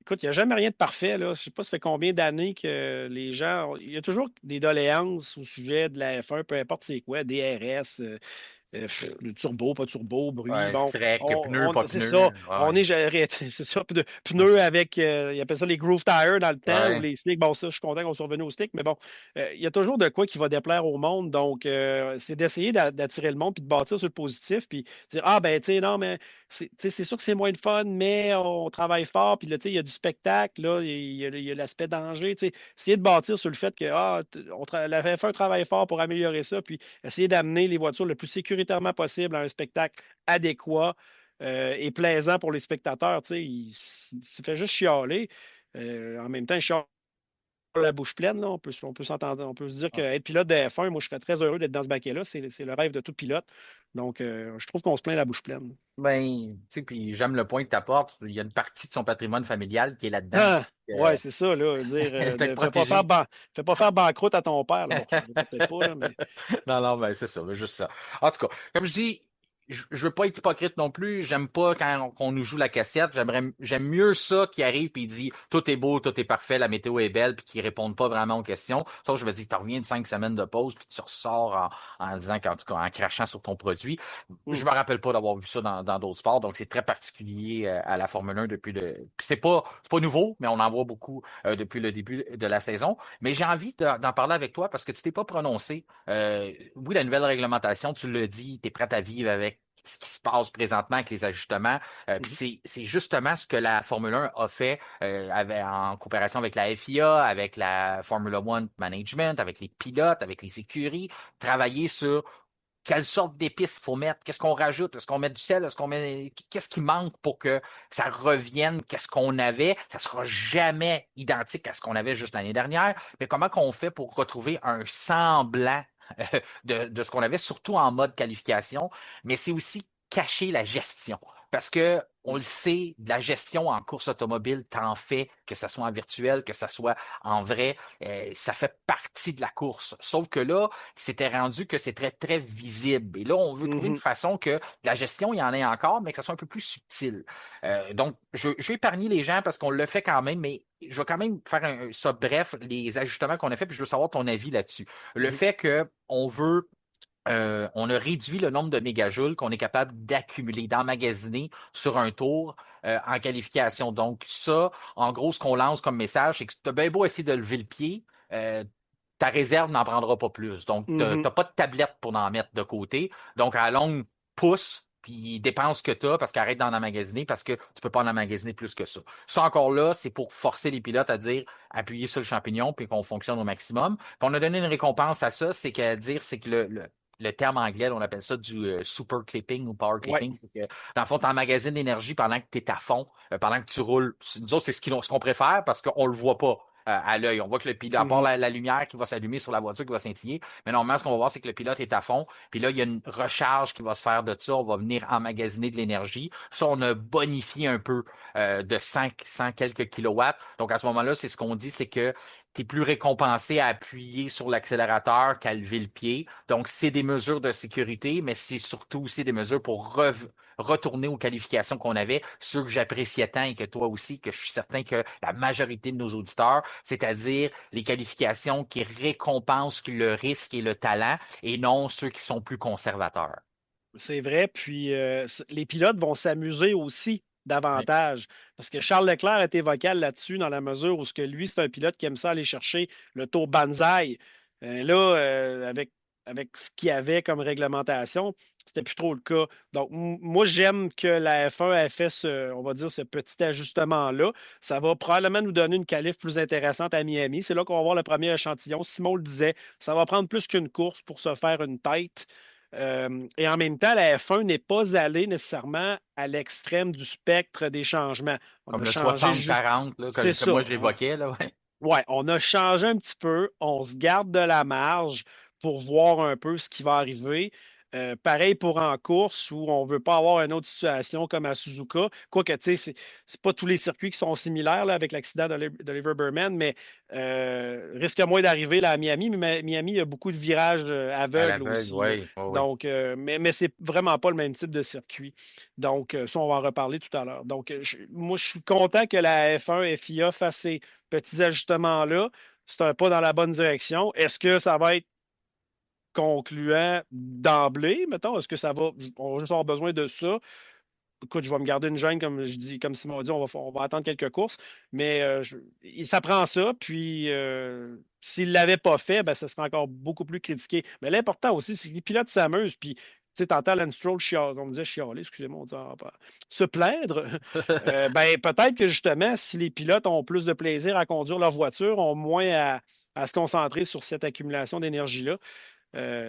Écoute, il n'y a jamais rien de parfait, là. Je ne sais pas, ça fait combien d'années que les gens. Il y a toujours des doléances au sujet de la F1, peu importe c'est quoi, DRS, le turbo, pas turbo, bruit. Ouais, Bon, Shrek, pneus, pas c'est ça. pneus. On Ouais. est, c'est ça, pneus avec, ils appellent ça les groove tires dans le temps, ou Ouais. les slicks. Bon, ça, je suis content qu'on soit revenu au slick, mais bon, il y a toujours de quoi qui va déplaire au monde. Donc, c'est d'essayer d'attirer le monde, puis de bâtir sur le positif, puis dire, ah, ben, tu sais, non, mais tu sais, c'est sûr que c'est moins de fun, mais on travaille fort, puis là, tu sais, il y a du spectacle, là, il y a l'aspect danger, tu sais. Essayer de bâtir sur le fait que, la F1 travaille fort pour améliorer ça, puis essayer d'amener les voitures le plus sécuritairement possible à un spectacle adéquat et plaisant pour les spectateurs. Tu sais, il fait juste chialer. En même temps, il chiale la bouche pleine. Là. On peut s'entendre, on peut se dire qu'être pilote de F1, moi, je serais très heureux d'être dans ce baquet-là. C'est le rêve de tout pilote. Donc, je trouve qu'on se plaint la bouche pleine. Ben, tu sais, puis j'aime le point que tu apportes. Il y a une partie de son patrimoine familial qui est là-dedans. Ah, ouais, c'est ça, là. Dire, C'est être fais protégé. fais pas faire banqueroute à ton père. Là. Bon, tu ne peut-être pas, là, mais. Non, non, ben c'est ça, juste ça. En tout cas, comme je dis, je veux pas être hypocrite non plus. J'aime pas quand on nous joue la cassette. J'aime mieux ça qui arrive puis il dit tout est beau, tout est parfait, la météo est belle puis qu'ils répondent pas vraiment aux questions. Sauf que je me dis, tu reviens de 5 semaines de pause puis tu ressors en disant qu'en tout cas, en crachant sur ton produit. Je Mm. me rappelle pas d'avoir vu ça dans d'autres sports. Donc c'est très particulier à la Formule 1 depuis le. Puis c'est pas nouveau, mais on en voit beaucoup depuis le début de la saison. Mais j'ai envie d'en parler avec toi parce que tu t'es pas prononcé. Oui, la nouvelle réglementation, tu l'as dit, tu es prête à vivre avec ce qui se passe présentement avec les ajustements. Puis Mhm. c'est justement ce que la Formule 1 a fait en coopération avec la FIA, avec la Formula One Management, avec les pilotes, avec les écuries, travailler sur quelle sorte d'épices il faut mettre, qu'est-ce qu'on rajoute, est-ce qu'on met du sel, qu'est-ce qui manque pour que ça revienne, qu'est-ce qu'on avait, ça sera jamais identique à ce qu'on avait juste l'année dernière, mais comment qu'on fait pour retrouver un semblant de ce qu'on avait, surtout en mode qualification, mais c'est aussi cacher la gestion. Parce que on le sait, de la gestion en course automobile, t'en fais, que ce soit en virtuel, que ce soit en vrai, ça fait partie de la course. Sauf que là, c'était rendu que c'est très, très visible. Et là, on veut trouver une Mhm. façon que de la gestion, il y en ait encore, mais que ça soit un peu plus subtil. Donc, je vais épargner les gens parce qu'on le fait quand même, mais je vais quand même faire ça bref, les ajustements qu'on a fait, puis je veux savoir ton avis là-dessus. Le Mhm. fait que on a réduit le nombre de mégajoules qu'on est capable d'accumuler, d'emmagasiner sur un tour en qualification. Donc, ça, en gros, ce qu'on lance comme message, c'est que tu as bien beau essayer de lever le pied, ta réserve n'en prendra pas plus. Donc, tu n'as Mhm. pas de tablette pour en mettre de côté. Donc, à la longue, pousse, puis dépense que tu as parce qu'arrête d'en emmagasiner parce que tu peux pas en emmagasiner plus que ça. Ça, encore là, c'est pour forcer les pilotes à dire appuyer sur le champignon puis qu'on fonctionne au maximum. Puis on a donné une récompense à ça, c'est qu'à dire, c'est que le terme anglais, on appelle ça du super clipping ou power Ouais. clipping. C'est que, dans le fond, tu emmagasines l'énergie pendant que tu es à fond, pendant que tu roules. Nous autres, c'est ce qu'on préfère parce qu'on le voit pas à l'œil. On voit que le pilote, à part Mhm. la lumière qui va s'allumer sur la voiture qui va scintiller, mais normalement, ce qu'on va voir, c'est que le pilote est à fond. Puis là, il y a une recharge qui va se faire de ça. On va venir emmagasiner de l'énergie. Ça, on a bonifié un peu de 100 quelques kilowatts. Donc, à ce moment-là, c'est ce qu'on dit, c'est que tu es plus récompensé à appuyer sur l'accélérateur qu'à lever le pied. Donc, c'est des mesures de sécurité, mais c'est surtout aussi des mesures pour retourner aux qualifications qu'on avait, ceux que j'appréciais tant et que toi aussi, que je suis certain que la majorité de nos auditeurs, c'est-à-dire les qualifications qui récompensent le risque et le talent et non ceux qui sont plus conservateurs. C'est vrai. Puis les pilotes vont s'amuser aussi Oui. davantage. Parce que Charles Leclerc a été vocal là-dessus dans la mesure où ce que lui, c'est un pilote qui aime ça aller chercher le tour banzai. Là, avec ce qu'il y avait comme réglementation, c'était plus trop le cas. Donc, moi, j'aime que la F1 ait fait on va dire, ce petit ajustement-là. Ça va probablement nous donner une qualif plus intéressante à Miami. C'est là qu'on va voir le premier échantillon. Simon le disait, ça va prendre plus qu'une course pour se faire une tête. Et en même temps, la F1 n'est pas allée nécessairement à l'extrême du spectre des changements. On Comme a le changé juste. 60-40 là, C'est que ça. moi je l'évoquais, là, ouais. Ouais, on a changé un petit peu. On se garde de la marge pour voir un peu ce qui va arriver. Pareil pour en course où on ne veut pas avoir une autre situation comme à Suzuka. Quoique, tu sais, c'est pas tous les circuits qui sont similaires là, avec l'accident d'Oliver Burman, mais risque moins d'arriver là, à Miami. Mais Miami, il y a beaucoup de virages À aveugles l'aveugle, aussi, là. oui, oui, oui. Donc, mais c'est vraiment pas le même type de circuit. Donc, ça, on va en reparler tout à l'heure. Donc, moi, je suis content que la F1 FIA fasse ces petits ajustements-là. C'est un pas dans la bonne direction. Est-ce que ça va être concluant d'emblée, mettons? Est-ce que on va juste avoir besoin de ça? Écoute, je vais me garder une gêne, comme je dis, comme Simon dit, on va attendre quelques courses. Mais ça prend ça. Puis s'il ne l'avait pas fait, ben, ça serait encore beaucoup plus critiqué. Mais l'important aussi, c'est que les pilotes s'amusent. Puis tu sais, t'entends Lance Stroll on disait chialer, excusez-moi, on dit, se plaindre. Ben, peut-être que justement, si les pilotes ont plus de plaisir à conduire leur voiture, ont moins à se concentrer sur cette accumulation d'énergie-là,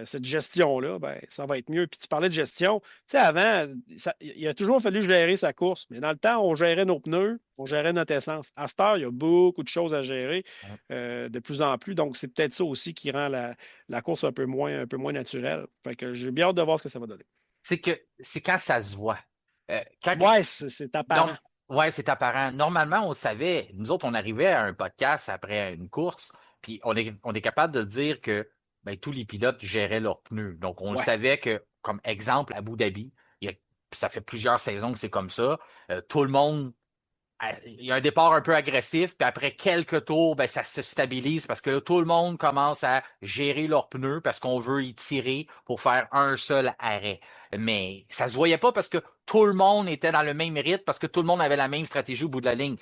cette gestion-là, ben, ça va être mieux. Puis tu parlais de gestion. Tu sais, avant, il a toujours fallu gérer sa course. Mais dans le temps, on gérait nos pneus, on gérait notre essence. À cette heure, il y a beaucoup de choses à gérer de plus en plus. Donc, c'est peut-être ça aussi qui rend la course un peu moins naturelle. Fait que j'ai bien hâte de voir ce que ça va donner. C'est quand ça se voit. Quand, Ouais, c'est apparent. non, ouais, c'est apparent. Normalement, on savait, nous autres, on arrivait à un podcast après une course, puis on est capable de dire que ben, tous les pilotes géraient leurs pneus. Donc, on le Ouais. savait que, comme exemple, à Abu Dhabi, ça fait plusieurs saisons que c'est comme ça. Tout le monde il y a un départ un peu agressif, puis après quelques tours, ben, ça se stabilise parce que là, tout le monde commence à gérer leurs pneus parce qu'on veut y tirer pour faire un seul arrêt. Mais ça se voyait pas parce que tout le monde était dans le même rythme, parce que tout le monde avait la même stratégie au bout de la ligne.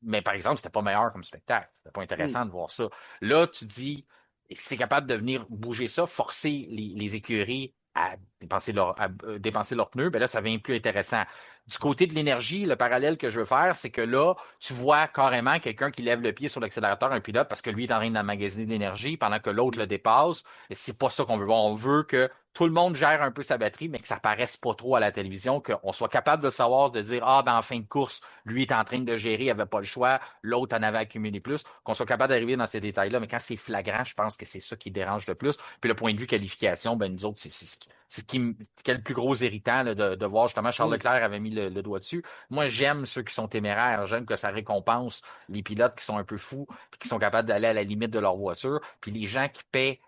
Mais par exemple, c'était pas meilleur comme spectacle. C'était pas intéressant de voir ça. Là, tu dis, si t'es capable de venir bouger ça, forcer les écuries à dépenser leurs pneus, ben là, ça devient plus intéressant. Du côté de l'énergie, le parallèle que je veux faire, c'est que là, tu vois carrément quelqu'un qui lève le pied sur l'accélérateur, un pilote, parce que lui est en train d'emmagasiner de l'énergie pendant que l'autre le dépasse. Et c'est pas ça qu'on veut voir. On veut que tout le monde gère un peu sa batterie, mais que ça paraisse pas trop à la télévision, qu'on soit capable de savoir, de dire, ah, ben, en fin de course, lui est en train de gérer, il avait pas le choix, l'autre en avait accumulé plus, qu'on soit capable d'arriver dans ces détails-là. Mais quand c'est flagrant, je pense que c'est ça qui dérange le plus. Puis le point de vue qualification, ben, nous autres, c'est ce qui est le plus gros irritant, là, de voir justement Charles Leclerc avait mis le doigt dessus. Moi, j'aime ceux qui sont téméraires. J'aime que ça récompense les pilotes qui sont un peu fous puis qui sont capables d'aller à la limite de leur voiture. Puis les gens qui paient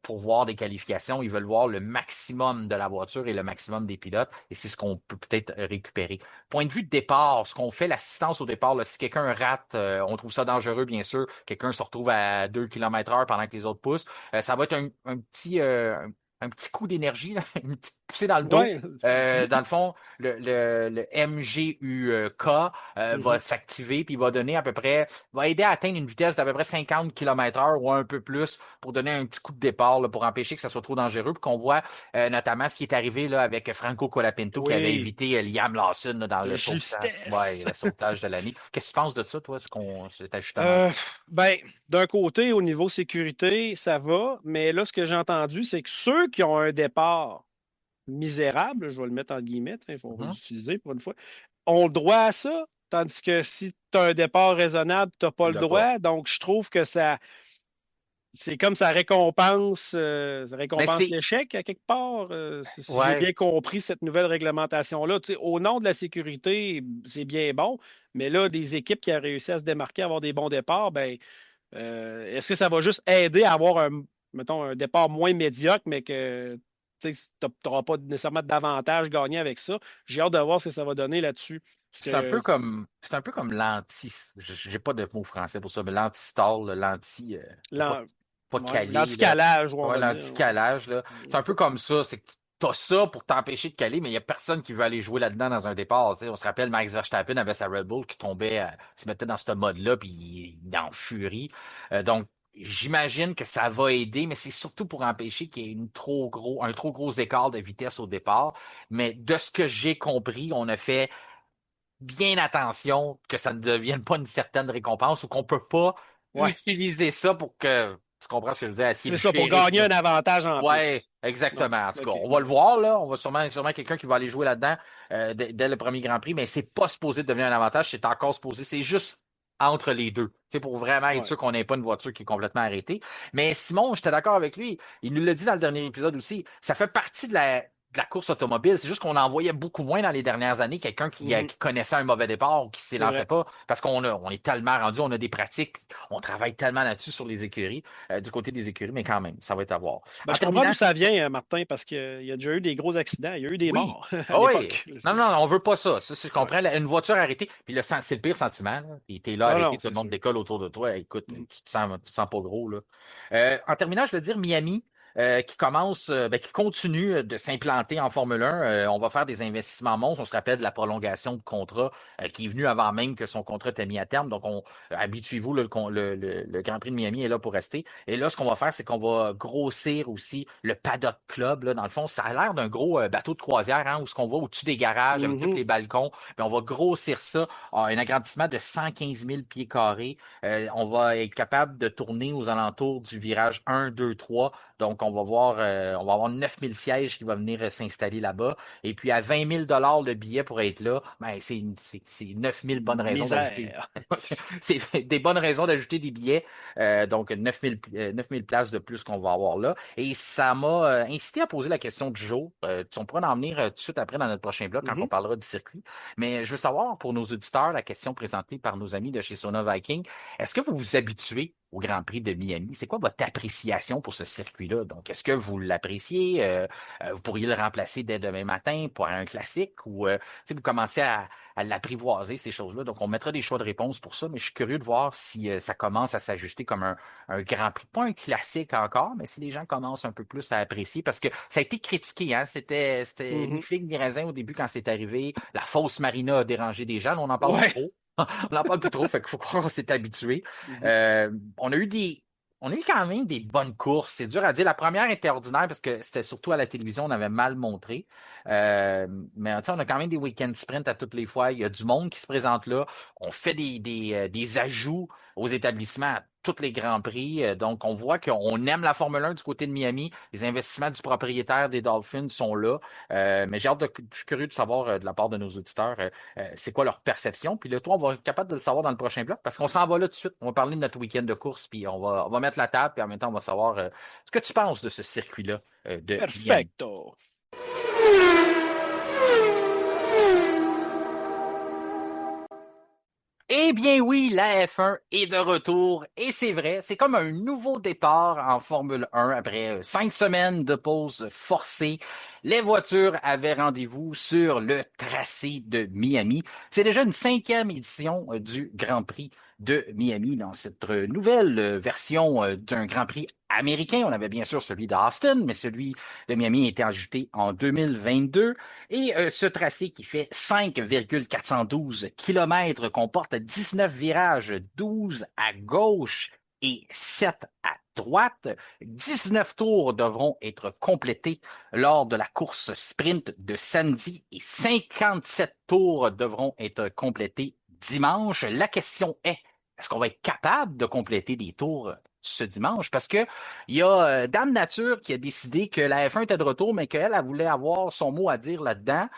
pour voir des qualifications, ils veulent voir le maximum de la voiture et le maximum des pilotes. Et c'est ce qu'on peut peut-être récupérer. Point de vue de départ, ce qu'on fait, l'assistance au départ, là, si quelqu'un rate, on trouve ça dangereux, bien sûr. Quelqu'un se retrouve à 2 km/h pendant que les autres poussent. Ça va être un petit coup d'énergie, là, une petite poussée dans le dos. Ouais. Dans le fond, le MGUK va s'activer puis va donner à peu près, va aider à atteindre une vitesse d'à peu près 50 km/h ou un peu plus pour donner un petit coup de départ là, pour empêcher que ça soit trop dangereux. Puis qu'on voit notamment ce qui est arrivé là, avec Franco Colapinto qui avait Oui. évité Liam Lawson là, dans le sauvetage, Justesse. le sauvetage de l'année. Qu'est-ce que tu penses de ça, toi, cet ajustement? Euh, ben, d'un côté, au niveau sécurité, ça va, mais là, ce que j'ai entendu, c'est que ceux qui ont un départ misérable, je vais le mettre en guillemets, il faut Mhm. l'utiliser pour une fois, ont le droit à ça, tandis que si tu as un départ raisonnable, tu n'as pas Il le l'a pas. droit. Donc, je trouve que c'est comme ça Mais récompense c'est, l'échec à quelque part, si j'ai ouais, bien compris cette nouvelle réglementation-là. Tu sais, au nom de la sécurité, c'est bien bon, mais là, des équipes qui ont réussi à se démarquer, à avoir des bons départs, ben, est-ce que ça va juste aider à avoir mettons, un départ moins médiocre, mais que tu n'auras pas nécessairement d'avantage gagné avec ça? J'ai hâte de voir ce que ça va donner là-dessus. Parce que c'est un peu comme l'anti, j'ai pas de mot français pour ça, mais l'anti-stall, l'an- pas ouais, calé, là. l'anticalage, on Ouais, va dire. Ouais. l'anti-calage, là. C'est un peu comme ça, c'est que t'as ça pour t'empêcher de caler, mais il y a personne qui veut aller jouer là-dedans dans un départ. Tu sais, on se rappelle Max Verstappen avait sa Red Bull qui tombait, se mettait dans ce mode-là, puis il est en furie. Donc, j'imagine que ça va aider, mais c'est surtout pour empêcher qu'il y ait un trop gros écart de vitesse au départ. Mais de ce que j'ai compris, on a fait bien attention que ça ne devienne pas une certaine récompense ou qu'on peut pas Ouais, utiliser ça pour que, tu comprends ce que je veux dire, essayer c'est de ça, pour gérer. gagner un avantage en Ouais, piste. Ouais, exactement. En tout cas, OK. on va Ouais. le voir, là. On va sûrement quelqu'un qui va aller jouer là-dedans dès le premier Grand Prix, mais c'est pas supposé devenir un avantage, c'est encore supposé. C'est juste entre les deux. C'est pour vraiment être Ouais. sûr qu'on n'ait pas une voiture qui est complètement arrêtée. Mais Simon, j'étais d'accord avec lui. Il nous l'a dit dans le dernier épisode aussi. Ça fait partie de la course automobile. C'est juste qu'on en voyait beaucoup moins dans les dernières années quelqu'un Mhm. qui connaissait un mauvais départ ou qui s'y C'est lançait vrai. pas. Parce on est tellement rendu, on a des pratiques, on travaille tellement là-dessus sur les écuries, du côté des écuries, mais quand même, ça va être à voir. Ben, En je comprends terminant, d'où ça vient, Martin, parce qu'il y a déjà eu des gros accidents, il y a eu des oui. morts à Ah oui. l'époque. Non, non, non, on veut pas ça. Ça, je Ouais. comprends. Une voiture arrêtée, puis c'est le pire sentiment, là. Puis t'es là Ah arrêté, non, tout le c'est monde sûr. décolle autour de toi. Écoute, Mhm. tu te sens pas gros, là. En terminant, je veux dire Miami, qui continue de s'implanter en Formule 1. On va faire des investissements monstres. On se rappelle de la prolongation de contrat qui est venue avant même que son contrat était mis à terme. Donc, habituez-vous, là, le Grand Prix de Miami est là pour rester. Et là, ce qu'on va faire, c'est qu'on va grossir aussi le Paddock Club. Là, dans le fond, ça a l'air d'un gros bateau de croisière, hein, où ce qu'on va au-dessus des garages avec tous Mhm. les balcons. Puis on va grossir ça à un agrandissement de 115 000 pieds carrés. On va être capable de tourner aux alentours du virage 1, 2, 3. Donc, on va avoir 9000 sièges qui vont venir s'installer là-bas. Et puis, à 20 000 le billet pour être là, ben, c'est 9000 bonnes raisons d'ajouter. Misère. C'est des bonnes raisons d'ajouter des billets. Donc, 9000 places de plus qu'on va avoir là. Et ça m'a incité à poser la question du jour. On pourra en venir tout de suite après dans notre prochain bloc quand on Mhm. parlera du circuit. Mais je veux savoir, pour nos auditeurs, la question présentée par nos amis de chez Sona Viking, est-ce que vous vous habituez au Grand Prix de Miami. C'est quoi votre appréciation pour ce circuit-là? Donc, est-ce que vous l'appréciez? Vous pourriez le remplacer dès demain matin pour un classique ou vous commencez à l'apprivoiser, ces choses-là. Donc, on mettra des choix de réponse pour ça, mais je suis curieux de voir si ça commence à s'ajuster comme un Grand Prix. Pas un classique encore, mais si les gens commencent un peu plus à apprécier, parce que ça a été critiqué, hein? C'était Mhm. mi-figue, mi-raisin au début quand c'est arrivé. La fausse Marina a dérangé des gens, là, on n'en parle plus Ouais. trop. On n'en parle plus trop, fait qu'il faut croire qu'on s'est habitué. Mhm. Euh, on a eu des. On a eu quand même des bonnes courses. C'est dur à dire. La première était ordinaire parce que c'était surtout à la télévision, on avait mal montré. Euh, mais on a quand même des week-end sprints à toutes les fois. Il y a du monde qui se présente là. On fait des ajouts aux établissements à tous les grands prix. Donc, on voit qu'on aime la Formule 1 du côté de Miami. Les investissements du propriétaire des Dolphins sont là. Mais je suis curieux de savoir de la part de nos auditeurs c'est quoi leur perception. Puis là, toi, on va être capable de le savoir dans le prochain bloc parce qu'on s'en va là tout de suite. On va parler de notre week-end de course, puis on va mettre la table, puis en même temps, on va savoir ce que tu penses de ce circuit-là de Miami. Perfecto. Eh bien oui, la F1 est de retour et c'est vrai, c'est comme un nouveau départ en Formule 1 après 5 semaines de pause forcée. Les voitures avaient rendez-vous sur le tracé de Miami. C'est déjà une 5e édition du Grand Prix de Miami dans cette nouvelle version d'un Grand Prix américain. On avait bien sûr celui d'Austin, mais celui de Miami a été ajouté en 2022. Et ce tracé qui fait 5,412 km comporte 19 virages, 12 à gauche et 7 à droite. 19 tours devront être complétés lors de la course sprint de samedi et 57 tours devront être complétés dimanche. La question est-ce qu'on va être capable de compléter des tours ce dimanche? Parce que il y a Dame Nature qui a décidé que la F1 était de retour, mais qu'elle elle voulait avoir son mot à dire là-dedans.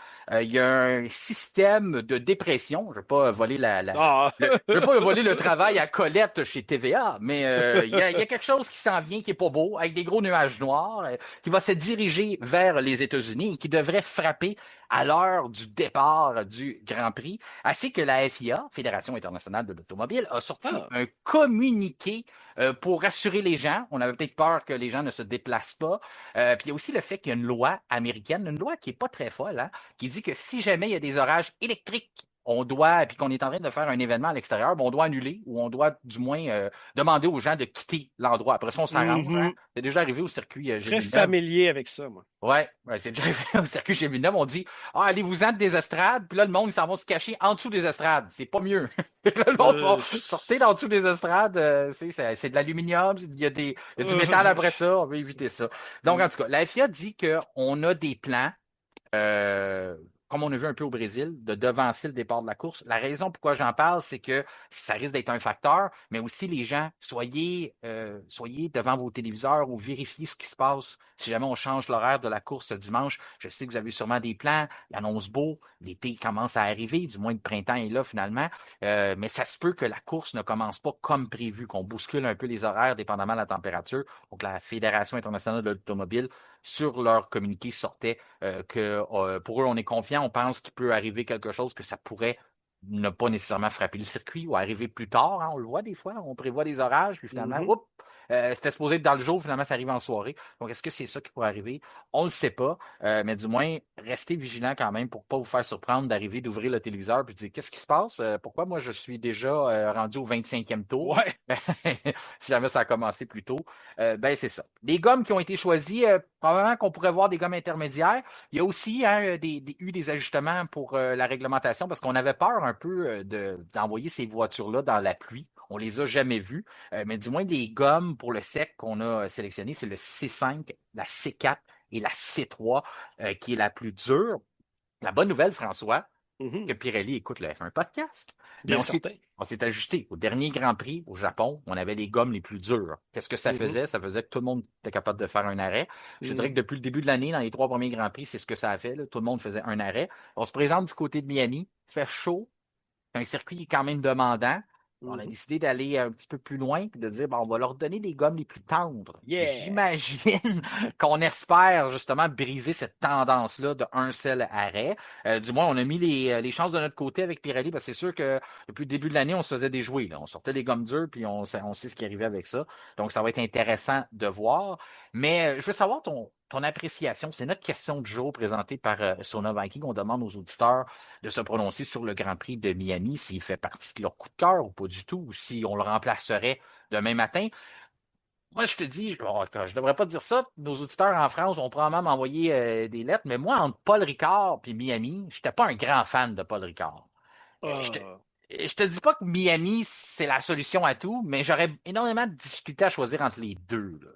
Il y a un système de dépression. Je ne veux pas voler Ah. je veux pas voler le travail à Colette chez TVA, mais il y a quelque chose qui s'en vient qui est pas beau, avec des gros nuages noirs, qui va se diriger vers les États-Unis et qui devrait frapper à l'heure du départ du Grand Prix, ainsi que la FIA, Fédération internationale de l'automobile, a sorti Ah. un communiqué pour rassurer les gens. On avait peut-être peur que les gens ne se déplacent pas. Puis il y a aussi le fait qu'il y a une loi américaine, une loi qui est pas très folle, hein, qui dit que si jamais il y a des orages électriques on doit, puis qu'on est en train de faire un événement à l'extérieur, ben on doit annuler ou on doit du moins demander aux gens de quitter l'endroit. Après ça, on s'arrange. Hein? Mhm. C'est déjà arrivé au circuit Très G9. familier avec ça, moi. Ouais, c'est déjà arrivé au circuit G9. On dit allez-vous-en des estrades, puis là, le monde, ils s'en vont se cacher en dessous des estrades. C'est pas mieux. Le monde va sortir en dessous des estrades. C'est de l'aluminium, il y a du métal après ça. On veut éviter ça. Donc, en tout cas, la FIA dit qu'on a des plans euh, comme on a vu un peu au Brésil, de devancer le départ de la course. La raison pourquoi j'en parle, c'est que ça risque d'être un facteur, mais aussi les gens, soyez devant vos téléviseurs ou vérifiez ce qui se passe si jamais on change l'horaire de la course dimanche. Je sais que vous avez sûrement des plans, il annonce beau, l'été commence à arriver, du moins le printemps est là finalement, mais ça se peut que la course ne commence pas comme prévu, qu'on bouscule un peu les horaires dépendamment de la température. Donc la Fédération internationale de l'automobile, sur leur communiqué, sortait que pour eux, on est confiant, on pense qu'il peut arriver quelque chose, que ça pourrait ne pas nécessairement frapper le circuit ou arriver plus tard. Hein, on le voit des fois, on prévoit des orages, puis finalement, Mhm. oups, c'était supposé être dans le jour, finalement, ça arrive en soirée. Donc, est-ce que c'est ça qui pourrait arriver? On ne le sait pas, mais du moins, restez vigilants quand même pour ne pas vous faire surprendre d'arriver, d'ouvrir le téléviseur puis de dire qu'est-ce qui se passe? Pourquoi moi je suis déjà rendu au 25e tour? Ouais. Si jamais ça a commencé plus tôt. Ben, c'est ça. Les gommes qui ont été choisies, probablement qu'on pourrait voir des gommes intermédiaires. Il y a aussi hein, eu des ajustements pour la réglementation parce qu'on avait peur un peu d'envoyer ces voitures-là dans la pluie. On les a jamais vues. Mais du moins, des gommes pour le sec qu'on a sélectionné, c'est le C5, la C4 et la C3 qui est la plus dure. La bonne nouvelle, François, que Mhm. Pirelli écoute le F1 podcast. Mais Bien certain. on s'est ajusté. Au dernier Grand Prix au Japon, on avait les gommes les plus dures. Qu'est-ce que ça Mhm. faisait? Ça faisait que tout le monde était capable de faire un arrêt. Je te dirais Mhm. que depuis le début de l'année, dans les 3 premiers Grands Prix, c'est ce que ça a fait. Là. Tout le monde faisait un arrêt. On se présente du côté de Miami. Il fait chaud. C'est un circuit quand même demandant. on a Mhm. décidé d'aller un petit peu plus loin et de dire, bon, on va leur donner des gommes les plus tendres. Yeah! J'imagine qu'on espère justement briser cette tendance-là de un seul arrêt. Du moins, on a mis les chances de notre côté avec Pirelli, parce que c'est sûr que depuis le début de l'année, on se faisait des jouets, là. On sortait des gommes dures, puis on sait ce qui arrivait avec ça. Donc, ça va être intéressant de voir. Mais je veux savoir ton appréciation. C'est notre question du jour présentée par Sona Viking. On demande aux auditeurs de se prononcer sur le Grand Prix de Miami, s'il fait partie de leur coup de cœur ou pas du tout, ou si on le remplacerait demain matin. Moi, je te dis, je devrais pas dire ça. Nos auditeurs en France vont probablement m'envoyer des lettres, mais moi, entre Paul Ricard et Miami, je n'étais pas un grand fan de Paul Ricard. Je te, Ah. je te dis pas que Miami, c'est la solution à tout, mais j'aurais énormément de difficultés à choisir entre les deux, là.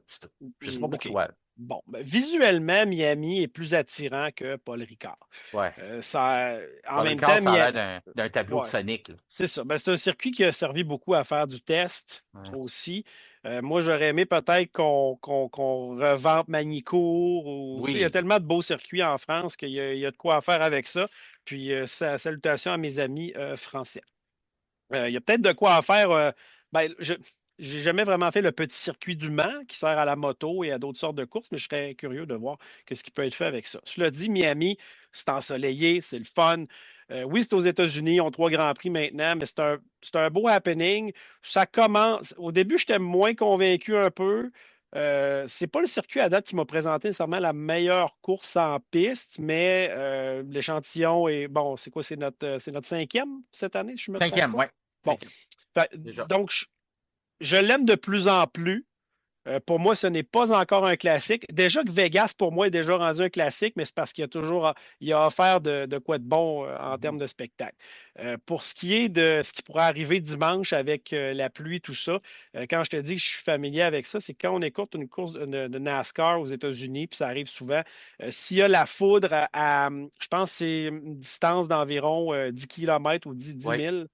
Je sais pas pour OK. toi. Bon, ben, visuellement, Miami est plus attirant que Paul Ricard. Ouais. En Paul même Ricard, temps, ça a l'air Miami, d'un tableau de ouais, Sonic, là. c'est ça. Ben, c'est un circuit qui a servi beaucoup à faire du test Ouais. aussi. Moi, j'aurais aimé peut-être qu'on revampe Magny-Cours tu sais, il y a Oui. tellement de beaux circuits en France qu'il y a de quoi faire avec ça. Puis, salutations à mes amis français. Il y a peut-être de quoi en faire. Ben, j'ai jamais vraiment fait le petit circuit du Mans qui sert à la moto et à d'autres sortes de courses, mais je serais curieux de voir ce qui peut être fait avec ça. Cela dit, Miami, c'est ensoleillé, c'est le fun. Oui, c'est aux États-Unis, ils ont 3 grands prix maintenant, mais c'est un beau happening. Ça commence. Au début, j'étais moins convaincu un peu. C'est pas le circuit à date qui m'a présenté nécessairement la meilleure course en piste, mais l'échantillon est bon. C'est quoi? C'est notre cinquième cette année, si je ne me trompe Cinquième, pas. ouais. Bon. Cinquième, déjà. Donc, je l'aime de plus en plus. Pour moi, ce n'est pas encore un classique. Déjà que Vegas, pour moi, est déjà rendu un classique, mais c'est parce qu'il y a toujours il y a offert de quoi de bon en termes Mhm. de spectacle. Pour ce qui est de ce qui pourrait arriver dimanche avec la pluie, tout ça, quand je te dis que je suis familier avec ça, c'est quand on écoute une course de NASCAR aux États-Unis, puis ça arrive souvent, s'il y a la foudre je pense que c'est une distance d'environ 10 km ou 10 Ouais. 000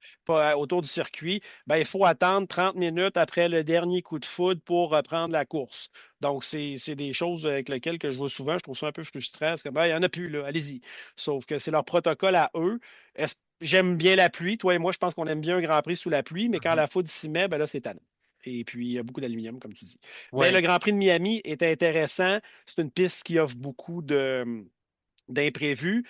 autour du circuit, ben, il faut attendre 30 minutes après le dernier coup de foudre pour reprendre la course. Donc, c'est des choses avec lesquelles que je vois souvent. Je trouve ça un peu frustrant. C'est comme, ben, il n'y en a plus, là, allez-y. Sauf que c'est leur protocole à eux. J'aime bien la pluie. Toi et moi, je pense qu'on aime bien un Grand Prix sous la pluie, mais quand Mhm. la foudre s'y met, ben là, c'est tannant. Et puis, il y a beaucoup d'aluminium, comme tu dis. Mais le Ouais. Grand Prix de Miami est intéressant. C'est une piste qui offre beaucoup d'imprévus,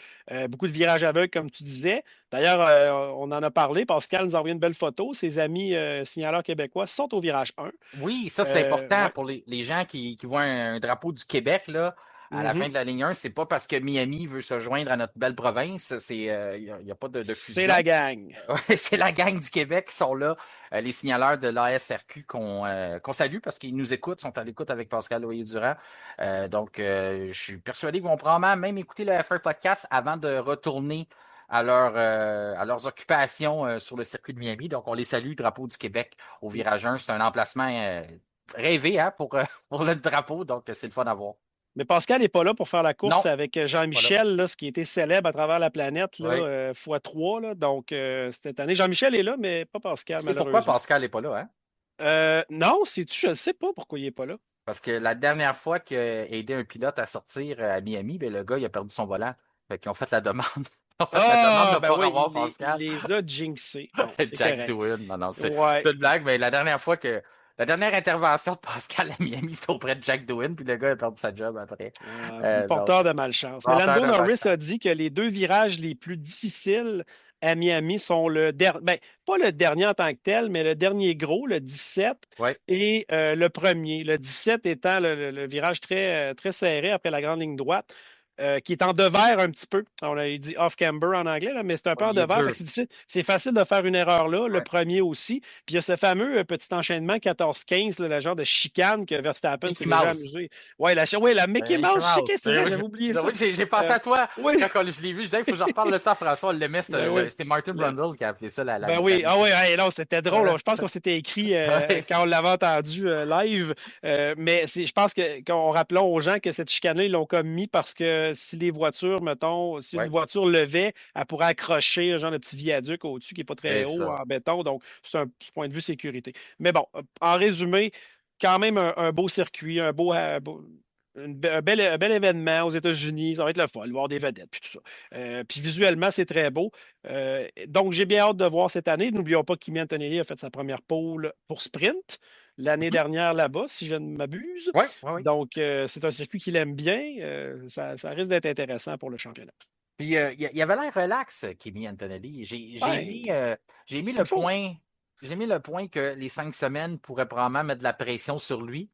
beaucoup de virages aveugles, comme tu disais. D'ailleurs, on en a parlé. Pascal nous a envoyé une belle photo. Ses amis signaleurs québécois sont au virage 1. Oui, ça c'est important Ouais. pour les gens qui voient un drapeau du Québec là, à la fin Mhm. de la ligne 1. C'est pas parce que Miami veut se joindre à notre belle province. Y a pas de C'est la fusion. gang. Ouais, c'est la gang du Québec qui sont là, les signaleurs de l'ASRQ qu'on salue parce qu'ils nous écoutent, sont à l'écoute avec Pascal Loyer-Durand. Donc, je suis persuadé qu'ils vont probablement même écouter le F1 podcast avant de retourner à leurs occupations sur le circuit de Miami. Donc, on les salue, drapeau du Québec au virage 1. C'est un emplacement rêvé hein, pour le drapeau, donc c'est le fun à voir. Mais Pascal n'est pas là pour faire la course Non, avec voilà. Jean-Michel, là, ce qui était célèbre à travers la planète, là, Oui. fois 3. Là. Donc, cette année, Jean-Michel est là, mais pas Pascal, Tu sais pourquoi malheureusement. Pascal n'est pas là, hein? Non, je ne sais pas pourquoi il n'est pas là. Parce que la dernière fois qu'il a aidé un pilote à sortir à Miami, ben, le gars, il a perdu son volant. Fait qu'ils ont fait la demande. Ils ont fait la demande de Ah, ne ben pas oui, revoir il Pascal. les a jinxés. Bon, c'est Jack correct. Doohan. Non, non, Ouais. c'est une blague, mais la dernière intervention de Pascal à Miami, c'était auprès de Jack Doohan, puis le gars a perdu sa job après. Donc, Porteur de malchance. Mais menteur Lando de Norris machin. a dit que les 2 virages les plus difficiles à Miami sont le dernier, ben, pas le dernier en tant que tel, mais le dernier gros, le 17, Ouais. et le premier. Le 17 étant le virage très serré après la grande ligne droite. Qui est en devers un petit peu. On a dit off-camber en anglais, là, mais c'est un peu Ouais, en il est devers. Fait dur. que c'est difficile. C'est facile de faire une erreur là, le Ouais. premier aussi. Puis il y a ce fameux petit enchaînement 14-15, là, le genre de chicane que Verstappen s'est Mickey déjà Mouse. amusé. Ouais, la Mickey Mickey Mouse chicane, Mouse. c'est vrai, Oui, j'avais oublié ça. oui, j'ai pensé Euh, à toi oui, quand je l'ai vu. Je disais, il faut que je reparle de ça à François. On l'aimait, ben oui. c'est Martin Le- Brundle qui a appelé ça Ben la oui, ah Mickey oui, Mouse. hey, non, c'était drôle. Ouais. Je pense qu'on s'était écrit Ouais. quand on l'avait entendu live. Mais je pense qu'on rappelons aux gens que cette chicane-là, ils l'ont commis parce que si les voitures, mettons, si une Ouais. voiture levait, elle pourrait accrocher un genre de petit viaduc au-dessus qui n'est pas très C'est haut ça. en béton. Donc, c'est un point de vue sécurité. Mais bon, en résumé, quand même un beau circuit, un bel événement aux États-Unis. Ça va être le fun, il va y avoir des vedettes, puis tout ça. Puis visuellement, c'est très beau. Donc, j'ai bien hâte de voir cette année. N'oublions pas qu'Kimi Antonelli a fait sa première pole pour sprint l'année Mhm. dernière là-bas, si je ne m'abuse. Ouais, ouais, ouais. Donc, c'est un circuit qu'il aime bien. Ça risque d'être intéressant pour le championnat. Puis il avait l'air relax, Kimi Antonelli. Ben, J'ai mis c'est le le faux. point. J'ai mis le point que les 5 semaines pourraient probablement mettre de la pression sur lui.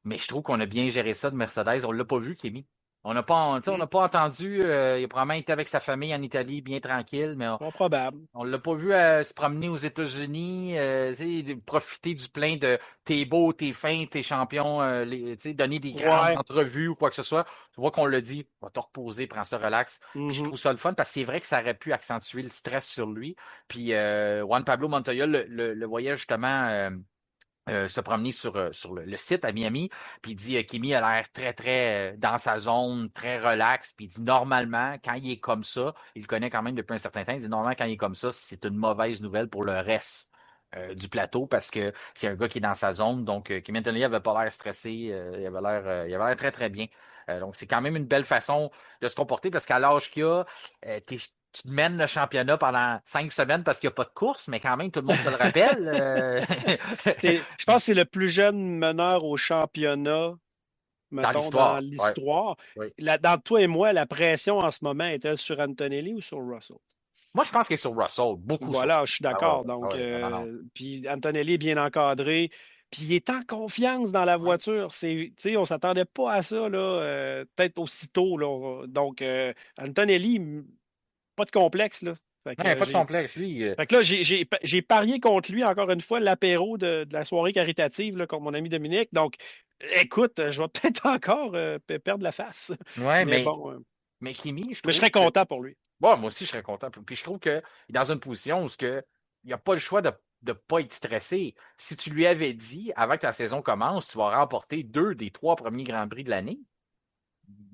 Mais je trouve qu'on a bien géré ça de Mercedes. On l'a pas vu, Kimi. On n'a pas, tu sais, on Hmm, n'a pas entendu. Il a probablement été avec sa famille en Italie, bien tranquille, mais pas probable. on l'a pas vu se promener aux États-Unis, tu sais, profiter du plein de t'es beau, t'es fin, t'es champion, tu sais, donner des grandes Ouais. entrevues ou quoi que ce soit. Tu vois qu'on l'a dit, va te reposer, prends ça relax. Puis je Mhm. trouve ça le fun parce que c'est vrai que ça aurait pu accentuer le stress sur lui. Puis Juan Pablo Montoya le voyait justement. Se promener sur le site à Miami, puis il dit Kimi a l'air très, très dans sa zone, très relax, puis il dit normalement, quand il est comme ça, il le connaît quand même depuis un certain temps, il dit normalement, quand il est comme ça, c'est une mauvaise nouvelle pour le reste du plateau, parce que c'est un gars qui est dans sa zone, donc Kimi Antonelli avait pas l'air stressé, il avait l'air très, très bien. Donc c'est quand même une belle façon de se comporter, parce qu'à l'âge qu'il a, tu te mènes le championnat pendant 5 semaines parce qu'il n'y a pas de course, mais quand même, tout le monde te le rappelle. Je pense que c'est le plus jeune meneur au championnat, Dans mettons, dans l'histoire, ouais. l'histoire. Oui. Dans toi et moi, la pression en ce moment est-elle sur Antonelli ou sur Russell? Moi, je pense qu'il est sur Russell, beaucoup sur Voilà, je suis Russell. Ah ouais, d'accord. ah Donc, ouais, non, non, non. puis Antonelli est bien encadré. Puis il est en confiance dans la Ouais. voiture. Tu sais, on s'attendait pas à ça, là, peut-être aussitôt, là. Donc, Antonelli, pas de complexe, là. Non, il n'y a pas de complexe. Lui, Fait que là, j'ai parié contre lui encore une fois l'apéro de la soirée caritative là, contre mon ami Dominique. Donc, écoute, je vais peut-être encore perdre la face. ouais, Mais bon, mais Kimi, je mais je trouve serais que. content pour lui. Bon, moi aussi, je serais content. Puis je trouve qu'il est dans une position où il n'y a pas le choix de ne pas être stressé. Si tu lui avais dit, avant que la saison commence, tu vas remporter 2 des 3 premiers Grands Prix de l'année,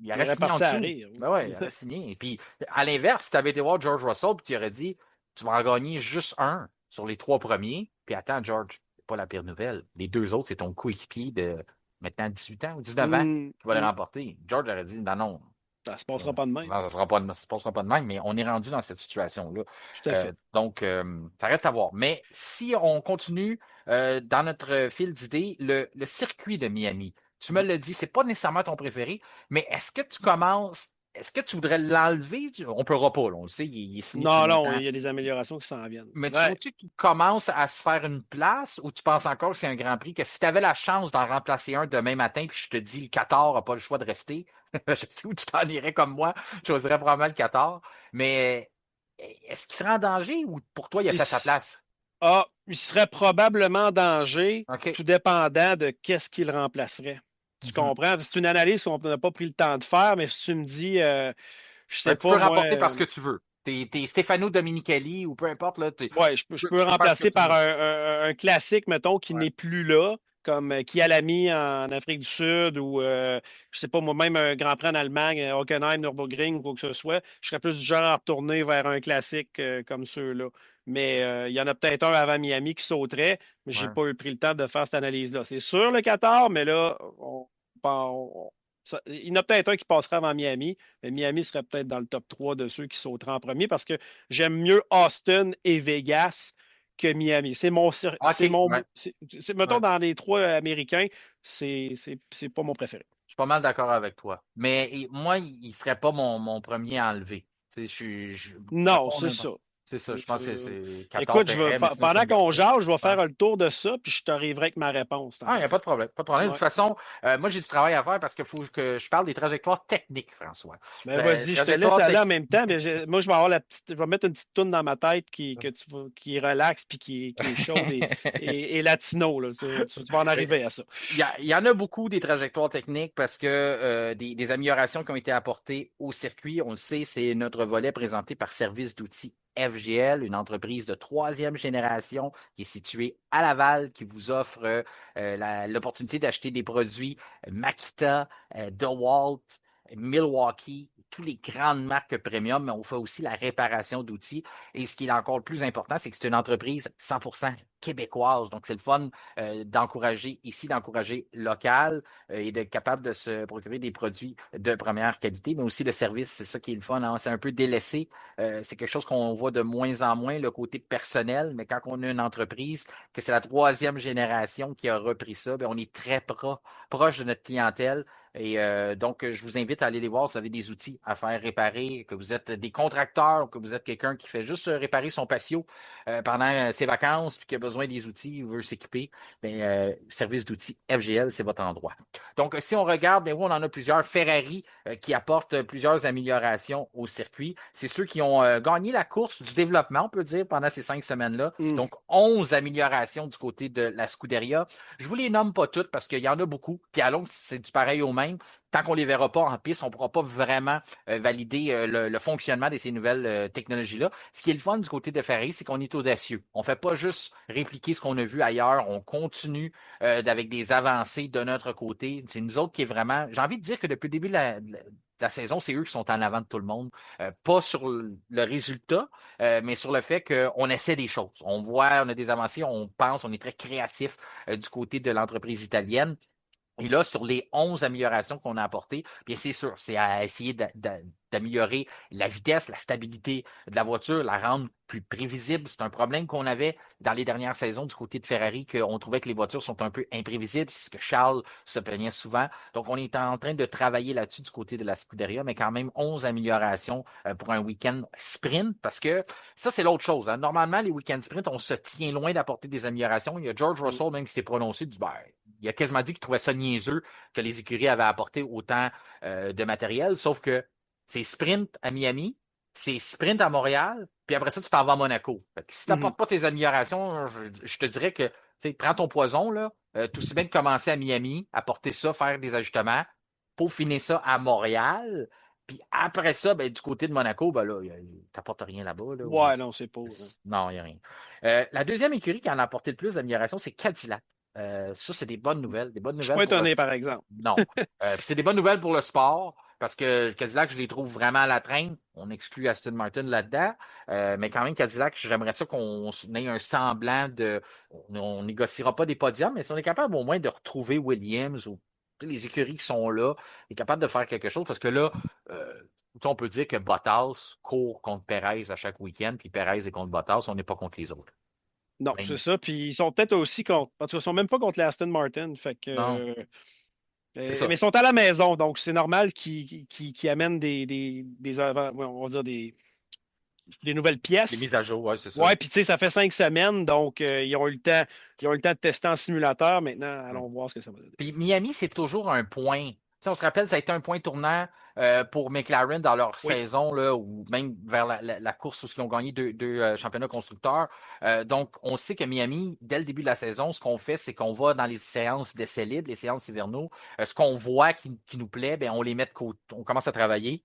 il Il aurait aurait signé en parti à dessous. rire. Ben ouais, il aurait signé. Et puis, à l'inverse, si tu avais été voir George Russell, puis tu aurais dit, tu vas en gagner juste un sur les 3 premiers, puis attends, George, c'est pas la pire nouvelle. Les 2 autres, c'est ton coéquipier de maintenant 18 ans ou 19 ans Hum, qui va les hum. remporter. George aurait dit, non, non, Ça se passera pas de même. non, ça se passera pas de même, mais on est rendu dans cette situation-là. Tout à fait. Donc, ça reste à voir. Mais si on continue dans notre fil d'idées, le circuit de Miami, tu me l'as dit, c'est pas nécessairement ton préféré, mais est-ce que tu voudrais l'enlever? On ne pourra pas, là, on le sait, il est signé depuis Non, non, longtemps. il y a des améliorations qui s'en viennent. Mais tu Ouais. trouves-tu qu'il commence à se faire une place ou tu penses encore que c'est un Grand Prix, que si tu avais la chance d'en remplacer un demain matin, puis je te dis le Qatar n'a pas le choix de rester, je sais où tu t'en irais comme moi, je choisirais probablement le Qatar, mais est-ce qu'il serait en danger ou pour toi, il a Il, fait sa s- place? il serait probablement en danger, OK. tout dépendant de qu'est-ce qu'il remplacerait. Tu Mhm. comprends? C'est une analyse qu'on n'a pas pris le temps de faire, mais si tu me dis, je sais Ben, tu pas, peux moi, remporter parce que tu veux. T'es Stefano Dominicali ou peu importe, là, ouais, je peux tu peux faire ce que remplacer tu par veux. un classique, mettons, qui Ouais. n'est plus là, comme qui a l'ami en Afrique du Sud ou, je sais pas, moi-même, un Grand Prix en Allemagne, Hockenheim, Nürburgring ou quoi que ce soit. Je serais plus du genre à retourner vers un classique comme ceux-là. Mais il y en a peut-être un avant Miami qui sauterait, mais j'ai Ouais. pas eu pris le temps de faire cette analyse-là. C'est sûr le Qatar, mais là, il y en a peut-être un qui passera avant Miami, mais Miami serait peut-être dans le top 3 de ceux qui sauteraient en premier parce que j'aime mieux Austin et Vegas que Miami. OK. Ouais. Mettons, Ouais. dans les trois américains, c'est pas mon préféré. Je suis pas mal d'accord avec toi. Mais moi, il serait pas mon premier à enlever. Tu sais, Non, mettons, c'est ça. c'est ça, je pense que c'est 14 Écoute, paierait, mais sinon c'est pendant qu'on mérité. jase, je vais Ouais. faire le tour de ça, puis je t'arriverai avec ma réponse, tant Ah, il qu'à n'y a pas de faire. problème. Pas de problème. De toute Ouais. façon, moi, j'ai du travail à faire parce qu'il faut que je parle des trajectoires techniques, François. Ben vas-y, je te laisse Trajectoires aller en techniques. même temps, mais moi je vais avoir je vais mettre une petite toune dans ma tête qui est relaxe puis qui est chaude et latino, là. Tu vas en arriver à ça. Il y en a beaucoup des trajectoires techniques parce que des améliorations qui ont été apportées au circuit, on le sait, c'est notre volet présenté par Service d'outils FGL, une entreprise de troisième génération qui est située à Laval, qui vous offre l'opportunité d'acheter des produits Makita, DeWalt, Milwaukee, toutes les grandes marques premium, mais on fait aussi la réparation d'outils. Et ce qui est encore le plus important, c'est que c'est une entreprise 100% québécoise. Donc, c'est le fun d'encourager local et d'être capable de se procurer des produits de première qualité, mais aussi le service, c'est ça qui est le fun. Hein? C'est un peu délaissé. C'est quelque chose qu'on voit de moins en moins, le côté personnel, mais quand on a une entreprise, que c'est la troisième génération qui a repris ça, bien, on est très proche de notre clientèle. Et donc, je vous invite à aller les voir si vous avez des outils à faire réparer, que vous êtes des contracteurs, que vous êtes quelqu'un qui fait juste réparer son patio pendant ses vacances, puis qui a besoin des outils, veut s'équiper. Bien, service d'outils FGL, c'est votre endroit. Donc, si on regarde, bien, oui, on en a plusieurs. Ferrari qui apporte plusieurs améliorations au circuit. C'est ceux qui ont gagné la course du développement, on peut dire, pendant ces 5 semaines-là. Donc, 11 améliorations du côté de la Scuderia. Je vous les nomme pas toutes parce qu'il y en a beaucoup. Puis à longue, c'est du pareil au même. Tant qu'on les verra pas en piste, on pourra pas vraiment valider le fonctionnement de ces nouvelles technologies-là. Ce qui est le fun du côté de Ferrari, c'est qu'on est audacieux. On fait pas juste répliquer ce qu'on a vu ailleurs. On continue avec des avancées de notre côté. C'est nous autres qui est vraiment... J'ai envie de dire que depuis le début de la saison, c'est eux qui sont en avant de tout le monde. Pas sur le résultat, mais sur le fait qu'on essaie des choses. On voit, on a des avancées, on pense, on est très créatif du côté de l'entreprise italienne. Et là, sur les 11 améliorations qu'on a apportées, bien c'est sûr, c'est à essayer d'améliorer la vitesse, la stabilité de la voiture, la rendre plus prévisible. C'est un problème qu'on avait dans les dernières saisons du côté de Ferrari, qu'on trouvait que les voitures sont un peu imprévisibles, c'est ce que Charles se plaignait souvent. Donc, on est en train de travailler là-dessus du côté de la Scuderia, mais quand même 11 améliorations pour un week-end sprint, parce que ça, c'est l'autre chose. Hein. Normalement, les week-ends sprint, on se tient loin d'apporter des améliorations. Il y a George Russell même qui s'est prononcé du il a quasiment dit qu'il trouvait ça niaiseux que les écuries avaient apporté autant de matériel, sauf que c'est sprint à Miami, c'est sprint à Montréal, puis après ça, tu t'en vas à Monaco. Fait que si tu n'apportes pas tes améliorations, je te dirais que prends ton poison, là, tout aussi bien de commencer à Miami, apporter ça, faire des ajustements, pour finir ça à Montréal. Puis après ça, ben, du côté de Monaco, ben là, t'apportes rien là-bas. Là, Ouais, non, c'est pas. Non, il n'y a rien. La deuxième écurie qui en a apporté le plus d'amélioration, c'est Cadillac. Ça, c'est des bonnes nouvelles. Des bonnes Je suis nouvelles pas pour le... étonné, par exemple. Non. C'est des bonnes nouvelles pour le sport parce que Cadillac, je les trouve vraiment à la traîne. On exclut Aston Martin là-dedans. Mais quand même, Cadillac, j'aimerais ça qu'on ait un semblant de... On négociera pas des podiums, mais si on est capable au moins de retrouver Williams ou les écuries qui sont là, est capable de faire quelque chose parce que là, on peut dire que Bottas court contre Perez à chaque week-end, puis Perez est contre Bottas, on n'est pas contre les autres. Non, Mais, c'est ça. Puis ils sont peut-être aussi contre. En tout cas, ils sont même pas contre les Aston Martin. Fait que. non, c'est ça. Mais ils sont à la maison, donc c'est normal qu'ils amènent ouais, on va dire des nouvelles Les pièces. mises à jour, ouais, c'est ça. Ouais, puis tu sais, ça fait 5 semaines, donc ils ont eu le temps, de tester en simulateur. Maintenant, Ouais. allons voir ce que ça va donner. Puis Miami, c'est toujours un point. Tu sais, on se rappelle, ça a été un point tournant pour McLaren dans leur Oui. saison, là, ou même vers la course où ils ont gagné deux championnats constructeurs. Donc, on sait que Miami, dès le début de la saison, ce qu'on fait, c'est qu'on va dans les séances d'essais libres, les séances hivernaux. Ce qu'on voit qui nous plaît, ben, on les met de côté, on commence à travailler.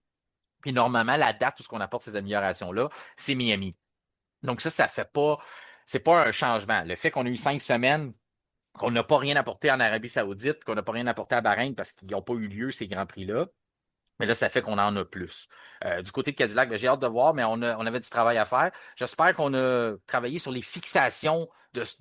Puis normalement, la date où ce qu'on apporte ces améliorations-là, c'est Miami. Donc ça fait pas, c'est pas un changement. Le fait qu'on a eu 5 semaines, qu'on n'a pas rien apporté en Arabie Saoudite, qu'on n'a pas rien apporté à Bahreïn parce qu'ils n'ont pas eu lieu, ces Grands Prix-là. Mais là, ça fait qu'on en a plus. Du côté de Cadillac, ben, j'ai hâte de voir, mais on avait du travail à faire. J'espère qu'on a travaillé sur les fixations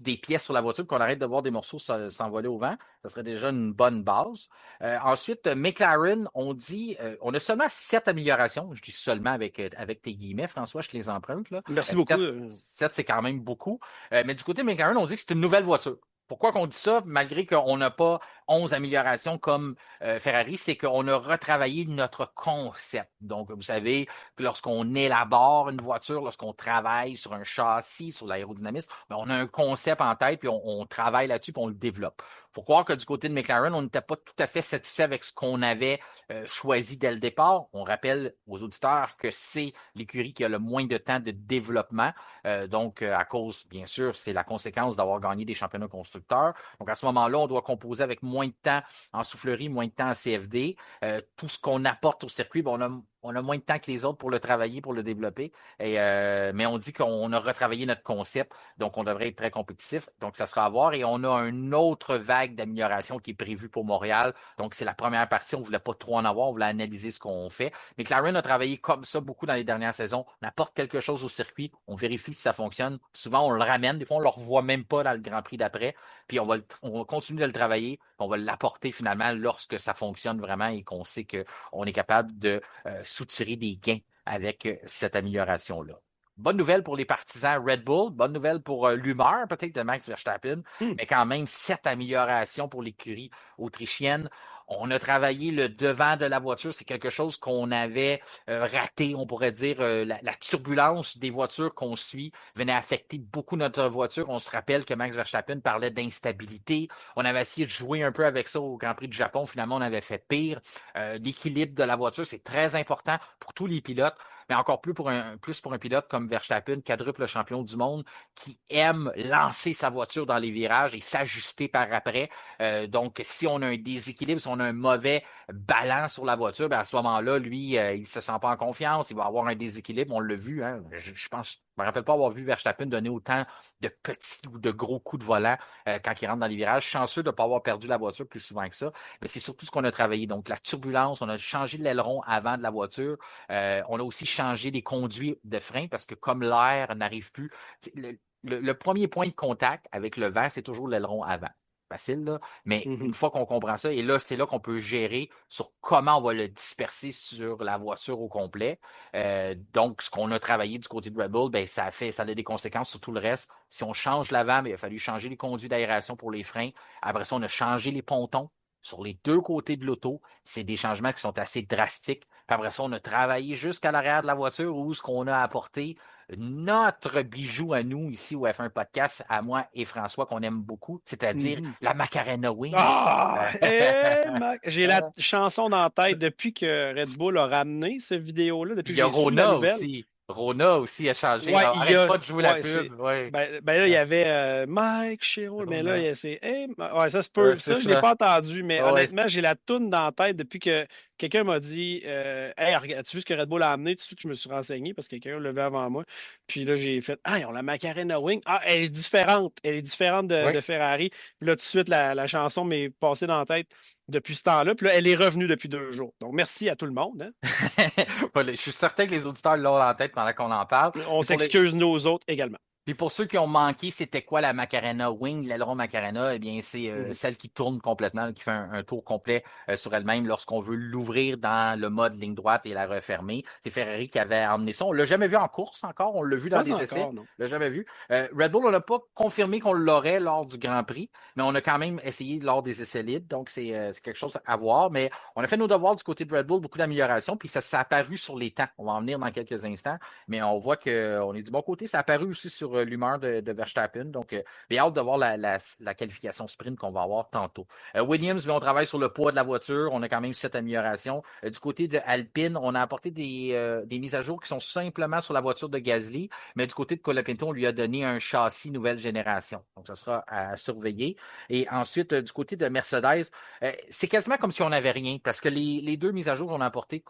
des pièces sur la voiture, qu'on arrête de voir des morceaux s'envoler au vent. Ça serait déjà une bonne base. Ensuite, McLaren, on a seulement 7 améliorations. Je dis seulement avec tes guillemets, François, je te les emprunte. Là. Merci beaucoup. 7, c'est quand même beaucoup. Mais du côté de McLaren, on dit que c'est une nouvelle voiture. Pourquoi qu'on dit ça, malgré qu'on n'a pas 11 améliorations comme Ferrari, c'est qu'on a retravaillé notre concept. Donc, vous savez que lorsqu'on élabore une voiture, lorsqu'on travaille sur un châssis, sur l'aérodynamisme, ben, on a un concept en tête, puis on travaille là-dessus, puis on le développe. Il faut croire que du côté de McLaren, on n'était pas tout à fait satisfait avec ce qu'on avait choisi dès le départ. On rappelle aux auditeurs que c'est l'écurie qui a le moins de temps de développement. Donc, à cause, bien sûr, c'est la conséquence d'avoir gagné des championnats constructeurs. Donc, à ce moment-là, on doit composer avec moins de temps en soufflerie, moins de temps en CFD. Tout ce qu'on apporte au circuit, ben, on a moins de temps que les autres pour le travailler, pour le développer. Mais on dit qu'on a retravaillé notre concept, donc on devrait être très compétitif. Donc, ça sera à voir. Et on a une autre vague d'amélioration qui est prévue pour Montréal. Donc, c'est la première partie. On ne voulait pas trop en avoir. On voulait analyser ce qu'on fait. Mais McLaren a travaillé comme ça beaucoup dans les dernières saisons. On apporte quelque chose au circuit. On vérifie si ça fonctionne. Souvent, on le ramène. Des fois, on ne le revoit même pas dans le Grand Prix d'après. Puis, on va continuer de le travailler. On va l'apporter finalement lorsque ça fonctionne vraiment et qu'on sait qu'on est capable de soutirer des gains avec cette amélioration-là. Bonne nouvelle pour les partisans Red Bull, bonne nouvelle pour l'humeur peut-être de Max Verstappen, mais quand même, cette amélioration pour l'écurie autrichienne. On a travaillé le devant de la voiture, c'est quelque chose qu'on avait raté, on pourrait dire. La turbulence des voitures qu'on suit venait affecter beaucoup notre voiture. On se rappelle que Max Verstappen parlait d'instabilité. On avait essayé de jouer un peu avec ça au Grand Prix du Japon. Finalement, on avait fait pire. L'équilibre de la voiture, c'est très important pour tous les pilotes, mais encore plus pour un pilote comme Verstappen, quadruple champion du monde, qui aime lancer sa voiture dans les virages et s'ajuster par après. Donc, si on a un déséquilibre, si on a un mauvais ballon sur la voiture, ben à ce moment-là, lui, il ne se sent pas en confiance, il va avoir un déséquilibre. On l'a vu, hein. Je pense, je me rappelle pas avoir vu Verstappen donner autant de petits ou de gros coups de volant quand il rentre dans les virages. Chanceux de ne pas avoir perdu la voiture plus souvent que ça. Mais c'est surtout ce qu'on a travaillé. Donc, la turbulence, on a changé de l'aileron avant de la voiture. On a aussi changé les conduits de frein parce que comme l'air n'arrive plus, le premier point de contact avec le vent, c'est toujours l'aileron avant. Facile, là. Mais une fois qu'on comprend ça, et là, c'est là qu'on peut gérer sur comment on va le disperser sur la voiture au complet. Donc, ce qu'on a travaillé du côté de Red Bull, ben, ça a des conséquences sur tout le reste. Si on change l'avant, ben, il a fallu changer les conduits d'aération pour les freins. Après ça, on a changé les pontons sur les deux côtés de l'auto. C'est des changements qui sont assez drastiques. Puis après ça, on a travaillé jusqu'à l'arrière de la voiture où ce qu'on a apporté notre bijou à nous ici au F1 Podcast, à moi et François, qu'on aime beaucoup, c'est-à-dire la Macarena Wing. Ah! J'ai la chanson dans la tête depuis que Red Bull a ramené cette vidéo-là, depuis que j'ai su la nouvelle. Aussi. Rona aussi a changé. Ouais, Arrête pas de jouer la pub. Ouais. Ben là, il y avait Mike Shiro, mais là, c'est hey, ouais, ça se peut. C'est Ça, je ne l'ai pas entendu, mais Ouais. honnêtement, j'ai la toune dans la tête depuis que quelqu'un m'a dit hey, regarde, tu as vu ce que Red Bull a amené? Tout de suite, je me suis renseigné parce que quelqu'un l'a vu avant moi. Puis là, j'ai fait ah, ils ont la Macarena Wing. Ah, elle est différente. Elle est différente de Ferrari. Puis là, tout de suite, la chanson m'est passée dans la tête depuis ce temps-là. Puis là, elle est revenue depuis 2 jours. Donc, merci à tout le monde. Hein? Je suis certain que les auditeurs l'ont en tête pendant qu'on en parle. On s'excuse nous autres également. Puis pour ceux qui ont manqué, c'était quoi la Macarena Wing, l'aileron Macarena? Eh bien, c'est celle qui tourne complètement, qui fait un tour complet sur elle-même lorsqu'on veut l'ouvrir dans le mode ligne droite et la refermer. C'est Ferrari qui avait emmené ça. On l'a jamais vu en course encore. On l'a vu dans des essais. On l'a jamais vu. Red Bull, on n'a pas confirmé qu'on l'aurait lors du Grand Prix, mais on a quand même essayé lors des essais libres. Donc, c'est quelque chose à voir. Mais on a fait nos devoirs du côté de Red Bull, beaucoup d'améliorations. Puis ça s'est apparu sur les temps. On va en venir dans quelques instants. Mais on voit qu'on est du bon côté. Ça a apparu aussi sur l'humeur de Verstappen. Donc, j'ai hâte de voir la qualification sprint qu'on va avoir tantôt. Williams, on travaille sur le poids de la voiture. On a quand même cette amélioration. Du côté de Alpine, on a apporté des mises à jour qui sont simplement sur la voiture de Gasly, mais du côté de Colapinto, on lui a donné un châssis nouvelle génération. Donc, ça sera à surveiller. Et ensuite, du côté de Mercedes, c'est quasiment comme si on n'avait rien, parce que les deux mises à jour qu'on a apportées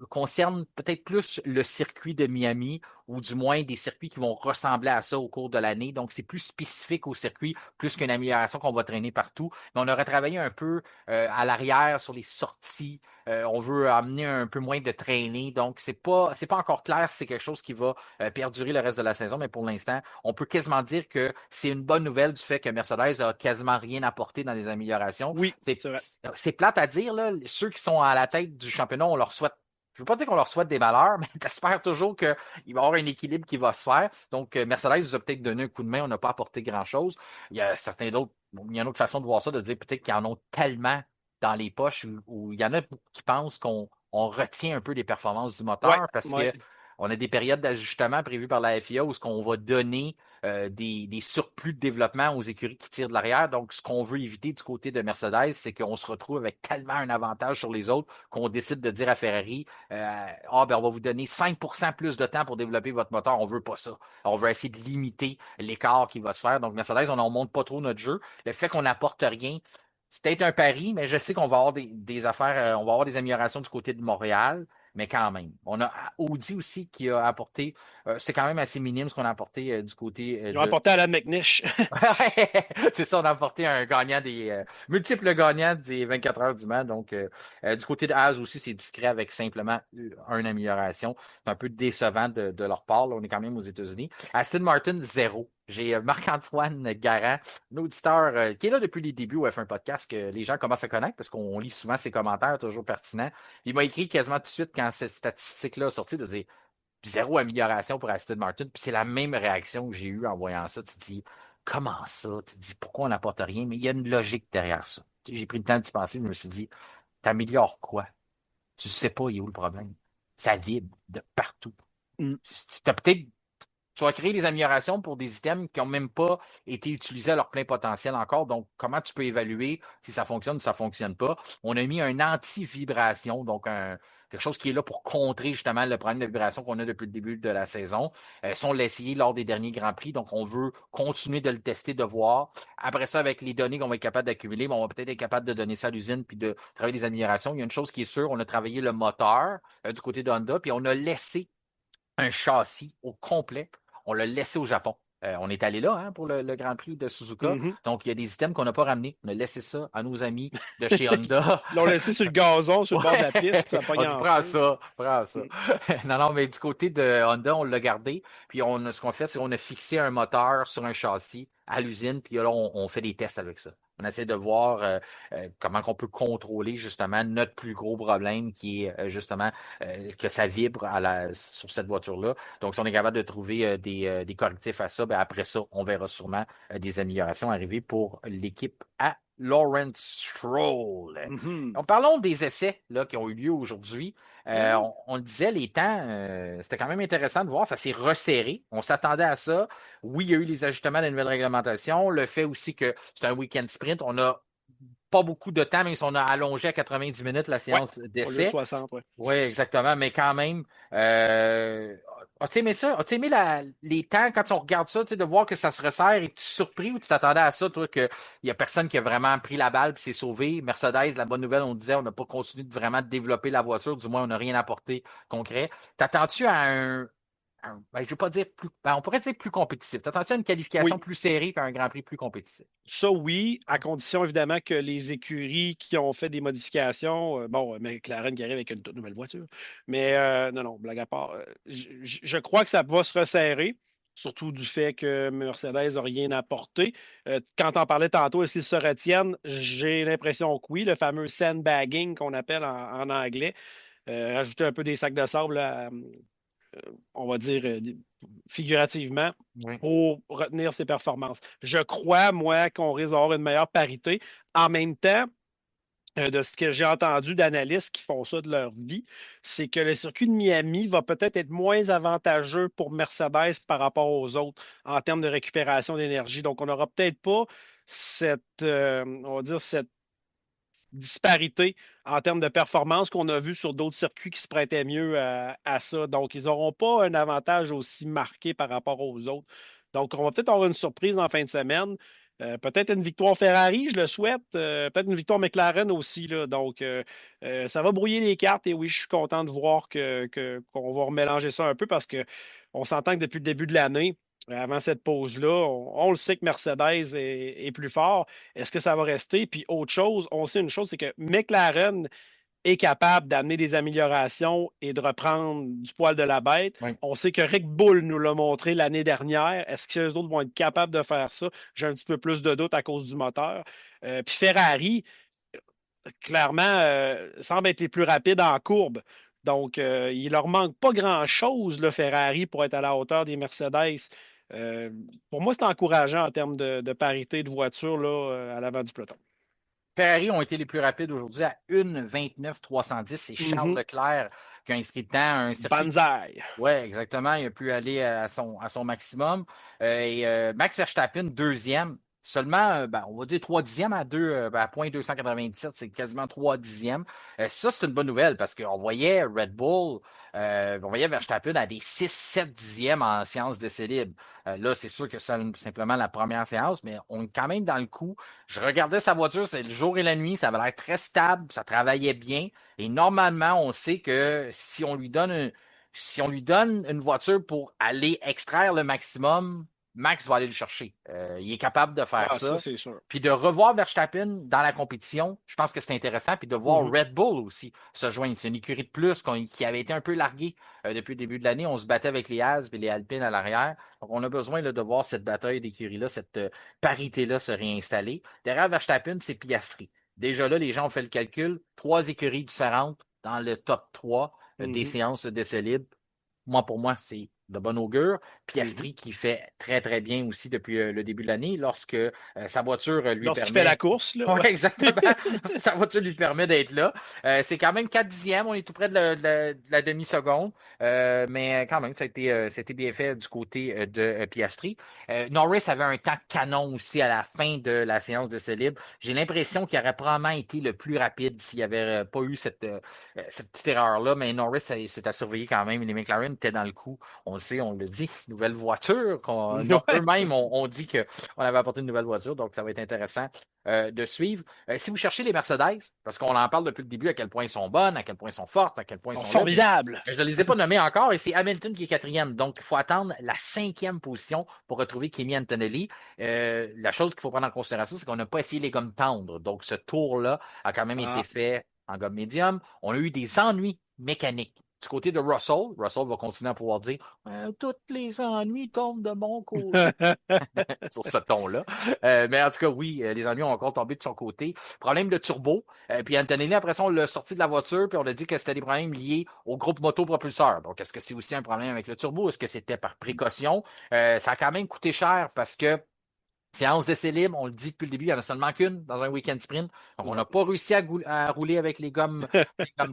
concerne peut-être plus le circuit de Miami ou du moins des circuits qui vont ressembler à ça au cours de l'année. Donc, c'est plus spécifique au circuit, plus qu'une amélioration qu'on va traîner partout. Mais on aurait travaillé un peu à l'arrière sur les sorties. On veut amener un peu moins de traînée. Donc, c'est pas encore clair si c'est quelque chose qui va perdurer le reste de la saison. Mais pour l'instant, on peut quasiment dire que c'est une bonne nouvelle du fait que Mercedes a quasiment rien apporté dans les améliorations. Oui, c'est plate à dire, là. Ceux qui sont à la tête du championnat, on leur souhaite. Je ne veux pas dire qu'on leur souhaite des malheurs, mais t'espères toujours qu'il va y avoir un équilibre qui va se faire. Donc, Mercedes nous a peut-être donné un coup de main, on n'a pas apporté grand-chose. Il y a il y a une autre façon de voir ça, de dire peut-être qu'ils en ont tellement dans les poches où il y en a qui pensent qu'on retient un peu les performances du moteur parce que on a des périodes d'ajustement prévues par la FIA où ce qu'on va donner des surplus de développement aux écuries qui tirent de l'arrière. Donc, ce qu'on veut éviter du côté de Mercedes, c'est qu'on se retrouve avec tellement un avantage sur les autres qu'on décide de dire à Ferrari on va vous donner 5% plus de temps pour développer votre moteur. On veut pas ça. On veut essayer de limiter l'écart qui va se faire. Donc, Mercedes, on n'en monte pas trop notre jeu. Le fait qu'on n'apporte rien, c'est peut-être un pari, mais je sais qu'on va avoir des affaires, on va avoir des améliorations du côté de Montréal. mais quand même. On a Audi aussi qui a apporté, c'est quand même assez minime ce qu'on a apporté du côté Ils ont apporté Alan McNish. Ouais, c'est ça, on a apporté un gagnant multiples gagnants des 24 heures du Mans. Donc, du côté de Haas aussi, c'est discret avec simplement une amélioration. C'est un peu décevant de leur part. Là, on est quand même aux États-Unis. Aston Martin, zéro. J'ai Marc-Antoine Garand, un auditeur qui est là depuis les débuts au F1 Podcast, que les gens commencent à connaître parce qu'on lit souvent ses commentaires, toujours pertinents. Il m'a écrit quasiment tout de suite quand cette statistique-là a sorti de dire zéro amélioration pour Aston Martin. Puis c'est la même réaction que j'ai eue en voyant ça. Tu te dis, comment ça? Tu te dis, pourquoi on n'apporte rien? Mais il y a une logique derrière ça. Tu sais, j'ai pris le temps d'y penser, je me suis dit, t'améliores quoi? Tu sais pas, il est où le problème? Ça vibre de partout. Mm. T'as peut-être tu vas créer des améliorations pour des items qui n'ont même pas été utilisés à leur plein potentiel encore. Donc, comment tu peux évaluer si ça fonctionne ou ça ne fonctionne pas? On a mis un anti-vibration, donc quelque chose qui est là pour contrer justement le problème de vibration qu'on a depuis le début de la saison. Ça, on l'a essayé lors des derniers Grands Prix, donc on veut continuer de le tester, de voir. Après ça, avec les données qu'on va être capable d'accumuler, on va peut-être être capable de donner ça à l'usine puis de travailler des améliorations. Il y a une chose qui est sûre, on a travaillé le moteur du côté de Honda, puis on a laissé un châssis au complet. On l'a laissé au Japon. On est allé là pour le Grand Prix de Suzuka. Mhm. Donc, il y a des items qu'on n'a pas ramenés. On a laissé ça à nos amis de chez Honda. Ils l'ont laissé sur le gazon, sur le bord de la piste, Ouais. puis ça a On pogné dit, en prends feu. ça, prends ça. Mm. Non, non, mais du côté de Honda, on l'a gardé. Puis ce qu'on fait, c'est qu'on a fixé un moteur sur un châssis à l'usine. Puis là, on fait des tests avec ça. On essaie de voir comment on peut contrôler justement notre plus gros problème qui est justement que ça vibre sur cette voiture-là. Donc, si on est capable de trouver des correctifs à ça, ben après ça, on verra sûrement des améliorations arriver pour l'équipe à Lawrence Stroll. Mhm. Parlons des essais là, qui ont eu lieu aujourd'hui. Ouais. On le disait, les temps, c'était quand même intéressant de voir, ça s'est resserré. On s'attendait à ça. Oui, il y a eu les ajustements de la nouvelle réglementation. Le fait aussi que c'est un week-end sprint, on n'a pas beaucoup de temps, même si on a allongé à 90 minutes la Ouais. séance Au lieu de d'essai. 60, ouais. Oui, exactement, mais quand même, as-tu aimé ça? As-tu aimé les temps quand on regarde ça, de voir que ça se resserre? Es-tu surpris ou tu t'attendais à ça, toi, qu'il n'y a personne qui a vraiment pris la balle et s'est sauvé? Mercedes, la bonne nouvelle, on disait, on n'a pas continué de vraiment développer la voiture, du moins, on n'a rien apporté concret. T'attends-tu à ben, je veux pas dire on pourrait dire plus compétitif. T'attends-tu à une qualification Oui, plus serrée qu'un Grand Prix plus compétitif? ça oui, à condition évidemment que les écuries qui ont fait des modifications, McLaren qui arrive avec une toute nouvelle voiture, mais non, non, blague à part, je crois que ça va se resserrer, surtout du fait que Mercedes n'a rien apporté. Quand on parlait tantôt, est-ce qu'ils se retiennent? J'ai l'impression que oui, le fameux sandbagging qu'on appelle en anglais, rajouter un peu des sacs de sable on va dire, figurativement, Oui. pour retenir ses performances. Je crois, moi, qu'on risque d'avoir une meilleure parité. En même temps, de ce que j'ai entendu d'analystes qui font ça de leur vie, c'est que le circuit de Miami va peut-être être moins avantageux pour Mercedes par rapport aux autres en termes de récupération d'énergie. Donc, on n'aura peut-être pas on va dire, cette disparité en termes de performance qu'on a vu sur d'autres circuits qui se prêtaient mieux à ça. Donc, ils n'auront pas un avantage aussi marqué par rapport aux autres. Donc, on va peut-être avoir une surprise en fin de semaine. Peut-être une victoire Ferrari, je le souhaite. Peut-être une victoire McLaren aussi. Là. Donc, ça va brouiller les cartes. Et oui, je suis content de voir qu'on va remélanger ça un peu parce qu'on s'entend que depuis le début de l'année, avant cette pause-là, on le sait que Mercedes est plus fort. Est-ce que ça va rester? Puis autre chose, on sait une chose, c'est que McLaren est capable d'amener des améliorations et de reprendre du poil de la bête. Oui. On sait que Red Bull nous l'a montré l'année dernière. Est-ce que les autres vont être capables de faire ça? J'ai un petit peu plus de doutes à cause du moteur. Puis Ferrari, clairement, semble être les plus rapides en courbe. Donc, il leur manque pas grand-chose, le Ferrari, pour être à la hauteur des Mercedes. Euh, pour moi, c'est encourageant en termes de parité de voiture là, à l'avant du peloton. Ferrari ont été les plus rapides aujourd'hui à 1,29,310. C'est Charles Mhm. Leclerc qui a inscrit le temps à un circuit. Banzai. Oui, exactement. Il a pu aller à son maximum. Max Verstappen, deuxième. seulement, on va dire 3 dixièmes à 0,297, c'est quasiment 3 dixièmes. Ça, c'est une bonne nouvelle parce qu'on voyait Red Bull, on voyait Verstappen à des 6-7 dixièmes en séance d'essai libre. Là, c'est sûr que c'est simplement la première séance, mais on est quand même dans le coup. Je regardais sa voiture, c'est le jour et la nuit, ça avait l'air très stable, ça travaillait bien. Et normalement, on sait que si on lui donne une voiture pour aller extraire le maximum, Max va aller le chercher. Il est capable de faire Ah, ça, ça. c'est sûr. Puis de revoir Verstappen dans la compétition, je pense que c'est intéressant. Puis de voir Mhm. Red Bull aussi se joindre. C'est une écurie de plus qui avait été un peu larguée depuis le début de l'année. On se battait avec les Haas et les Alpines à l'arrière. Donc on a besoin là, de voir cette bataille d'écuries-là, cette parité-là se réinstaller. Derrière Verstappen, c'est Piastri. Déjà là, les gens ont fait le calcul. 3 écuries différentes dans le top 3 des Mhm. séances d'essai libre. Pour moi, c'est de bon augure. Mhm. Piastri qui fait très, très bien aussi depuis le début de l'année lorsque sa voiture lui Lorsqu'il fait la permet. course, là, Oui, ouais. exactement. Sa voiture lui permet d'être là. C'est quand même 4 dixièmes. On est tout près de la demi-seconde. Mais quand même, ça a été bien fait du côté de Piastri. Norris avait un temps canon aussi à la fin de la séance de ce libre. J'ai l'impression qu'il aurait probablement été le plus rapide s'il n'y avait pas eu cette petite erreur-là. Mais Norris, c'est à surveiller quand même. Les McLaren étaient dans le coup. On le sait, on le dit. Nouvelle voiture. Ouais. Eux-mêmes ont dit qu'on avait apporté une nouvelle voiture. Donc, ça va être intéressant de suivre. Si vous cherchez les Mercedes, parce qu'on en parle depuis le début, à quel point ils sont bonnes, à quel point ils sont fortes, à quel point ils Ils sont sont là, mais formidables. je ne les ai pas nommés encore et c'est Hamilton qui est quatrième. Donc, il faut attendre la 5e position pour retrouver Kimi Antonelli. La chose qu'il faut prendre en considération, c'est qu'on n'a pas essayé les gommes tendres. Donc, ce tour-là a quand même été Ah. fait en gomme médium. On a eu des ennuis mécaniques. Du côté de Russell va continuer à pouvoir dire tous les ennuis tombent de mon côté sur ce ton-là. Mais en tout cas, oui, les ennuis ont encore tombé de son côté. Problème de turbo. Puis Antonelli, après ça, on l'a sorti de la voiture, puis on a dit que c'était des problèmes liés au groupe motopropulseur. Donc, est-ce que c'est aussi un problème avec le turbo? Est-ce que c'était par précaution? Ça a quand même coûté cher parce que séance d'essai libre, on le dit depuis le début, il n'y en a seulement qu'une dans un week-end sprint. Donc, on Ouais. n'a pas réussi à rouler avec les gommes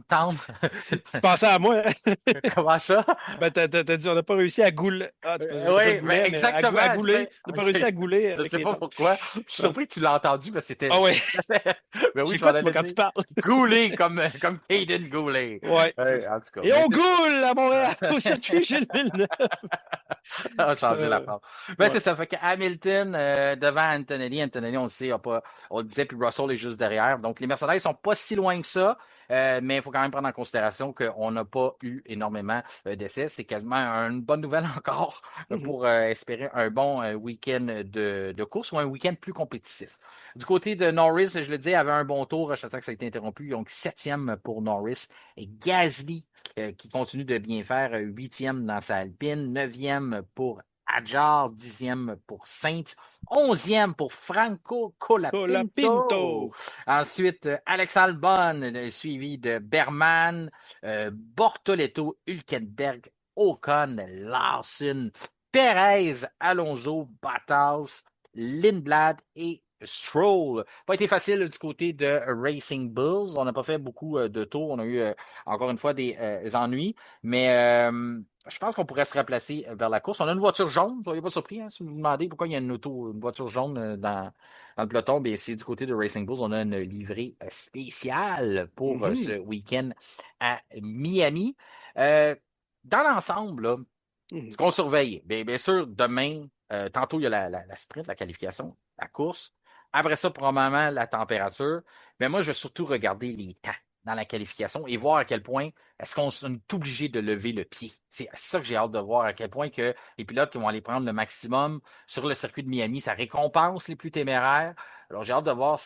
tendres. Tu pensais à moi, hein? Comment ça? Ben, t'as dit, on n'a pas réussi à gouler. Ah, je vais dire Oui, mais goulet, mais à exactement. gouler. On n'a pas réussi à gouler Je avec sais les pas temps. pourquoi. Je suis surpris que tu l'as entendu parce que c'était. Ah ouais, Mais oui, je m'en j'écoute, moi, allais quand tu dire. parles. Goulet comme Caden Goulet. Ouais. En tout cas, Et mais on c'est ça. goule à Montréal, au circuit Gilles Villeneuve. A changé la Euh, part. Ben, ouais. c'est ça. Fait que Hamilton devant Antonelli. Antonelli, on le sait, on le disait, puis Russell est juste derrière. Donc, les Mercedes sont pas si loin que ça, mais il faut quand même prendre en considération qu'on n'a pas eu énormément d'essais. C'est quasiment une bonne nouvelle encore Mhm. pour espérer un bon week-end de course ou un week-end plus compétitif. Du côté de Norris, je le dis, avait un bon tour. Je sais que ça a été interrompu. Donc, 7e pour Norris. Et Gasly qui continue de bien faire, 8e dans sa Alpine, 9e pour Adjar, 10e pour Saints, 11e pour Franco Colapinto. Colapinto. Ensuite, Alex Albon, suivi de Berman, Bortoleto, Hülkenberg, Ocon, Larson, Perez, Alonso, Bottas, Lindblad et Stroll. Pas été facile du côté de Racing Bulls. On n'a pas fait beaucoup de tours. On a eu encore une fois des ennuis. Mais je pense qu'on pourrait se replacer vers la course. On a une voiture jaune. Vous soyez pas surpris hein, si vous vous demandez pourquoi il y a une voiture jaune dans le peloton. Bien, c'est du côté de Racing Bulls. On a une livrée spéciale pour ce Mhm. week-end à Miami. Euh, dans l'ensemble, là, ce Mhm. qu'on surveille, bien sûr, demain, tantôt, il y a la sprint, la qualification, la course. Après ça, probablement la température. Mais moi, je vais surtout regarder les temps dans la qualification et voir à quel point est-ce qu'on est obligé de lever le pied. C'est ça que j'ai hâte de voir, à quel point que les pilotes qui vont aller prendre le maximum sur le circuit de Miami, ça récompense les plus téméraires. Alors, j'ai hâte de voir.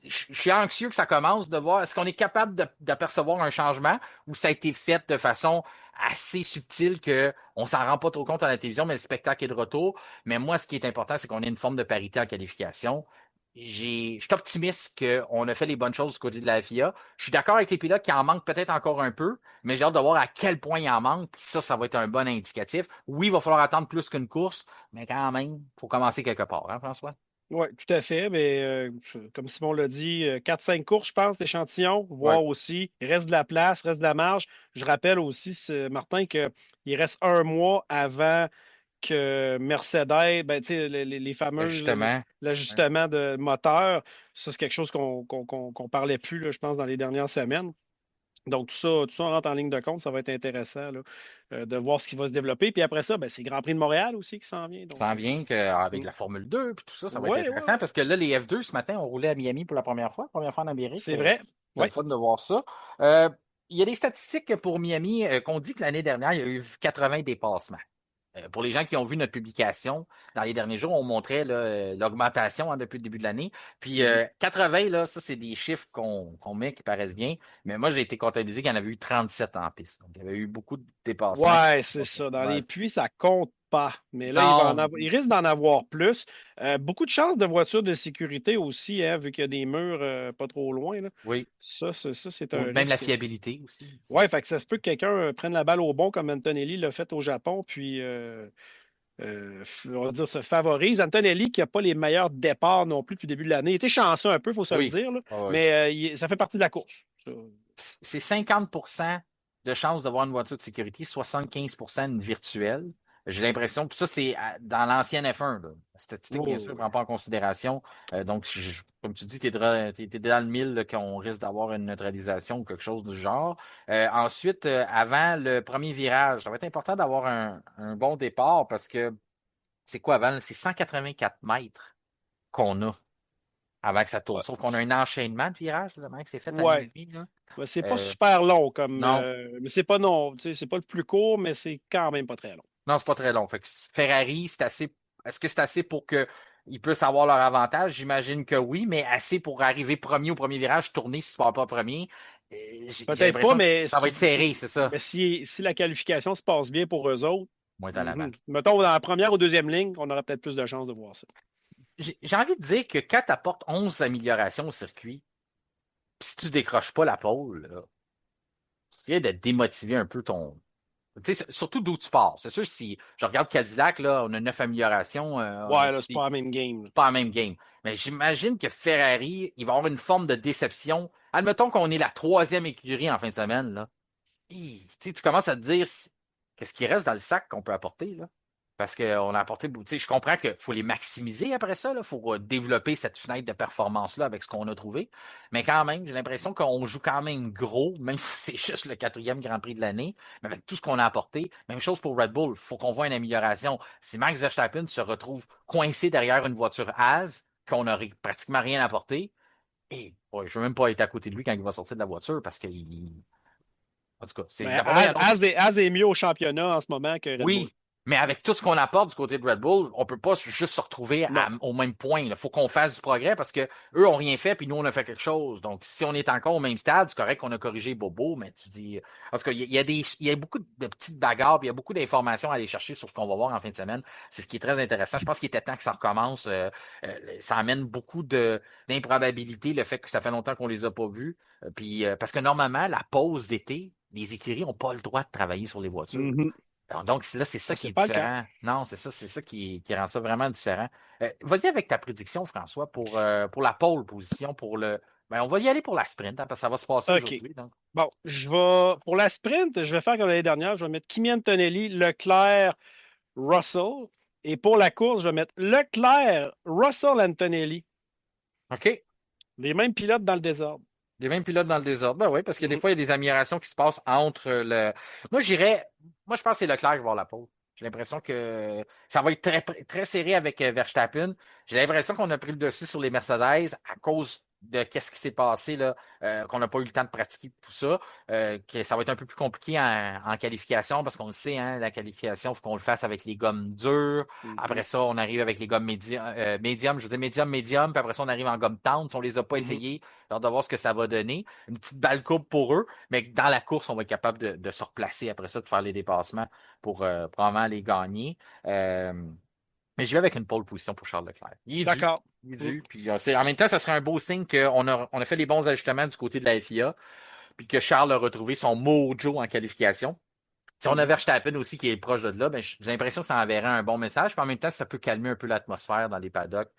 Je suis anxieux que ça commence, de voir est-ce qu'on est capable d'apercevoir un changement ou ça a été fait de façon assez subtile qu'on s'en rend pas trop compte à la télévision, mais le spectacle est de retour. Mais moi, ce qui est important, c'est qu'on ait une forme de parité en qualification. Je suis optimiste qu'on a fait les bonnes choses du côté de la FIA. Je suis d'accord avec les pilotes qui en manquent peut-être encore un peu, mais j'ai hâte de voir à quel point il en manque. Puis ça va être un bon indicatif. Oui, il va falloir attendre plus qu'une course, mais quand même, il faut commencer quelque part, hein, François? Oui, tout à fait. Mais comme Simon l'a dit, 4-5 courses, je pense, d'échantillons, Ouais. voir aussi. Il reste de la place, reste de la marge. Je rappelle aussi, Martin, qu'il reste un mois avant Mercedes, ben, tu sais, les fameuses, Justement. Ouais. l'ajustement de moteur, ça, c'est quelque chose qu'on parlait plus, là, je pense, dans les dernières semaines. Donc, tout ça rentre en ligne de compte. Ça va être intéressant là, de voir ce qui va se développer. Puis après ça, ben, c'est Grand Prix de Montréal aussi qui s'en vient. Donc, Ça en vient qu'avec mm. la Formule 2 puis tout ça, ça va être Ouais, ouais, intéressant ouais. parce que là, les F2 ce matin ont roulé à Miami pour la première fois en Amérique. C'est vrai. C'était le Ouais. fun de voir ça. Euh, il y a des statistiques pour Miami qu'on dit que l'année dernière, il y a eu 80 dépassements. Pour les gens qui ont vu notre publication, dans les derniers jours, on montrait là, l'augmentation depuis le début de l'année. Puis Mhm. 80, là, ça, c'est des chiffres qu'on met qui paraissent bien. Mais moi, j'ai été comptabilisé qu'il y en avait eu 37 en piste. Donc, il y avait eu beaucoup de dépassements. Ouais, c'est ça. Dans les puits, ça compte pas. Mais là, Non, il risque d'en avoir plus. Beaucoup de chances de voitures de sécurité aussi, hein, vu qu'il y a des murs pas trop loin, là. oui. Ça, c'est Ou un même la risque. fiabilité aussi. Ouais, fait que ça se peut que quelqu'un prenne la balle au bon comme Antonelli l'a fait au Japon, puis on va dire, se favorise. Antonelli, qui n'a pas les meilleurs départs non plus depuis le début de l'année. Il était chanceux un peu, il faut se le Oui. dire, là, Ah oui. mais ça fait partie de la course. Ça. C'est 50% de chances d'avoir une voiture de sécurité, 75% une virtuelle. J'ai l'impression, puis ça, c'est dans l'ancienne F1. Là. La statistique, bien sûr, ne Oh, prend pas en considération. Donc, comme tu dis, tu es, dans le mille là, qu'on risque d'avoir une neutralisation ou quelque chose du genre. Ensuite, avant le premier virage, ça va être important d'avoir un bon départ parce que c'est quoi avant? C'est 184 mètres qu'on a avant que ça tourne. ouais. Sauf qu'on a un enchaînement de virages, là, que c'est fait à Ouais. minuit. Là. Ouais, c'est pas Euh, super long comme non, mais c'est pas non, tu sais, c'est pas le plus court, mais c'est quand même pas très long. non, c'est pas très long. Fait que Ferrari, c'est assez. Est-ce que c'est assez pour qu'ils puissent avoir leur avantage? J'imagine que oui, mais assez pour arriver premier au premier virage, tourner si tu pars pas premier. J'ai Peut-être pas, l'impression que mais ça va être serré, c'est ça. mais si la qualification se passe bien pour eux autres, Moins à l'avant. mettons dans la première ou deuxième ligne, on aurait peut-être plus de chances de voir ça. J'ai envie de dire que quand tu apportes 11 améliorations au circuit, pis si tu décroches pas la pole, là, c'est de démotiver un peu ton. Tu sais, surtout d'où tu pars. C'est sûr, si je regarde Cadillac, là, on a 9 améliorations. Ouais, là, c'est pas la même game, là. Pas la même game. Mais j'imagine que Ferrari, il va avoir une forme de déception. Admettons qu'on est la troisième écurie en fin de semaine, là. Tu commences à te dire qu'est-ce qui reste dans le sac qu'on peut apporter, là. Parce qu'on a apporté, je comprends qu'il faut les maximiser après ça, il faut développer cette fenêtre de performance-là avec ce qu'on a trouvé. Mais quand même, j'ai l'impression qu'on joue quand même gros, même si c'est juste le quatrième Grand Prix de l'année, mais avec tout ce qu'on a apporté. Même chose pour Red Bull, il faut qu'on voit une amélioration. Si Max Verstappen se retrouve coincé derrière une voiture Haas, qu'on n'aurait pratiquement rien apporté, et ouais, je ne veux même pas être à côté de lui quand il va sortir de la voiture parce qu'il. En tout cas, c'est Mais d'après moi, il annonce. Az est mieux au championnat en ce moment que Red Bull. Oui, mais avec tout ce qu'on apporte du côté de Red Bull, on peut pas juste se retrouver Non. au même point. Il faut qu'on fasse du progrès parce que eux ont rien fait puis nous on a fait quelque chose. Donc si on est encore au même stade, c'est correct qu'on a corrigé Bobo, mais tu dis, en tout cas, il y a beaucoup de petites bagarres, puis il y a beaucoup d'informations à aller chercher sur ce qu'on va voir en fin de semaine. C'est ce qui est très intéressant. Je pense qu'il était temps que ça recommence. Ça amène beaucoup d'improbabilité le fait que ça fait longtemps qu'on les a pas vus. Parce que normalement la pause d'été, les écuries n'ont pas le droit de travailler sur les voitures. Mhm. Alors, donc, là, c'est ça Mais qui c'est est pas le cas. différent. Non, c'est ça qui rend ça vraiment différent. Vas-y avec ta prédiction, François, pour la pole position, pour le. Ben, on va y aller pour la sprint, hein, parce que ça va se passer OK. aujourd'hui. Donc. Bon, pour la sprint, je vais faire comme l'année dernière. Je vais mettre Kimi Antonelli, Leclerc, Russell. Et pour la course, je vais mettre Leclerc, Russell, Antonelli. OK. Les mêmes pilotes dans le désordre. Les mêmes pilotes dans le désordre. Ben oui, parce que des Mhm. fois, il y a des améliorations qui se passent entre le. Moi, j'irais. Moi, je pense que c'est Leclerc qui va avoir la pole. J'ai l'impression que ça va être très serré avec Verstappen. J'ai l'impression qu'on a pris le dessus sur les Mercedes à cause de qu'est-ce qui s'est passé, là, qu'on n'a pas eu le temps de pratiquer tout ça, que ça va être un peu plus compliqué en qualification parce qu'on le sait, hein, la qualification, il faut qu'on le fasse avec les gommes dures. Mhm. Après ça, on arrive avec les gommes médium, je veux dire médium, puis après ça, on arrive en gomme tendre. Si on les a pas Mhm. essayés, j'ai hâte de voir ce que ça va donner. Une petite balle courbe pour eux, mais dans la course, on va être capable de se replacer après ça, de faire les dépassements pour probablement les gagner. Euh, mais je vais avec une pole position pour Charles Leclerc. Il est dû. D'accord. Il est Mhm. dû. Puis, en même temps, ça serait un beau signe on a fait les bons ajustements du côté de la FIA, puis que Charles a retrouvé son mojo en qualification. Si on a Mhm. Verstappen aussi qui est proche de là, ben, j'ai l'impression que ça enverrait un bon message. Puis en même temps, ça peut calmer un peu l'atmosphère dans les paddocks.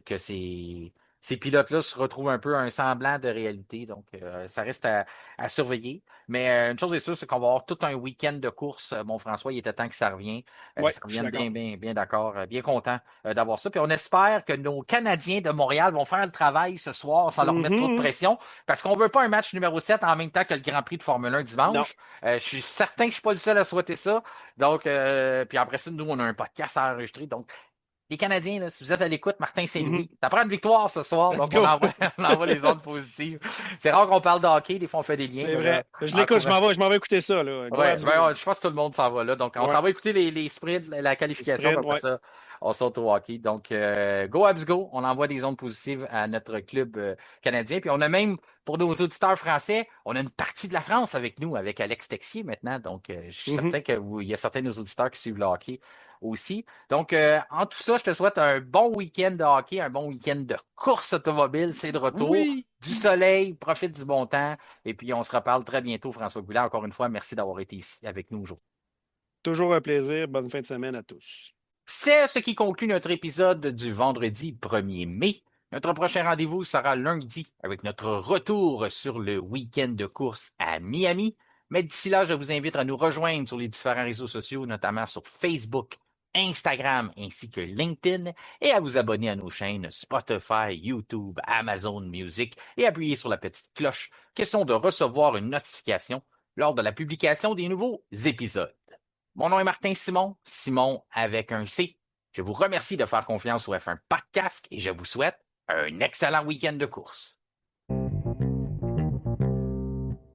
Que c'est. ces pilotes-là se retrouvent un peu un semblant de réalité. Donc, ça reste à surveiller. Mais une chose est sûre, c'est qu'on va avoir tout un week-end de course. Mon François, il était temps que ça revienne. Oui, Ça je suis revienne d'accord. bien, bien, bien d'accord. Bien content d'avoir ça. Puis on espère que nos Canadiens de Montréal vont faire le travail ce soir sans leur mettre trop de Mhm. pression. Parce qu'on veut pas un match numéro 7 en même temps que le Grand Prix de Formule 1 Non. dimanche. Je suis certain que je suis pas le seul à souhaiter ça. Donc, puis après ça, nous, on a un podcast à enregistrer. Donc, les Canadiens, là, si vous êtes à l'écoute, Martin Mhm. Saint-Louis, ça prend une victoire ce soir, Let's donc on go. envoie, on envoie les ondes positives. C'est rare qu'on parle de hockey, des fois on fait des liens, C'est mais vrai. là, Je l'écoute, encourage. je m'en vais écouter ça, là. Go Ouais, Habs, go. je pense que tout le monde s'en va là. Donc, on Ouais. s'en va écouter les sprints, la Les qualification, puis sprints, après ouais. ça, on saute au hockey. Donc, go Habs go, on envoie des ondes positives à notre club canadien. Puis on a même, pour nos auditeurs français, on a une partie de la France avec nous, avec Alex Texier maintenant. Donc, je suis Mhm. certain il y a certains de nos auditeurs qui suivent le hockey aussi. Donc, en tout ça, je te souhaite un bon week-end de hockey, un bon week-end de course automobile. C'est de retour. Oui. Du soleil, profite du bon temps. Et puis, on se reparle très bientôt, François Goulet. Encore une fois, merci d'avoir été ici avec nous aujourd'hui. Toujours un plaisir. Bonne fin de semaine à tous. C'est ce qui conclut notre épisode du vendredi 1er mai. Notre prochain rendez-vous sera lundi avec notre retour sur le week-end de course à Miami. Mais d'ici là, je vous invite à nous rejoindre sur les différents réseaux sociaux, notamment sur Facebook, Instagram ainsi que LinkedIn, et à vous abonner à nos chaînes Spotify, YouTube, Amazon Music et appuyer sur la petite cloche, question de recevoir une notification lors de la publication des nouveaux épisodes. Mon nom est Martin Simon, Simon avec un C. Je vous remercie de faire confiance au F1 Podcast et je vous souhaite un excellent week-end de course.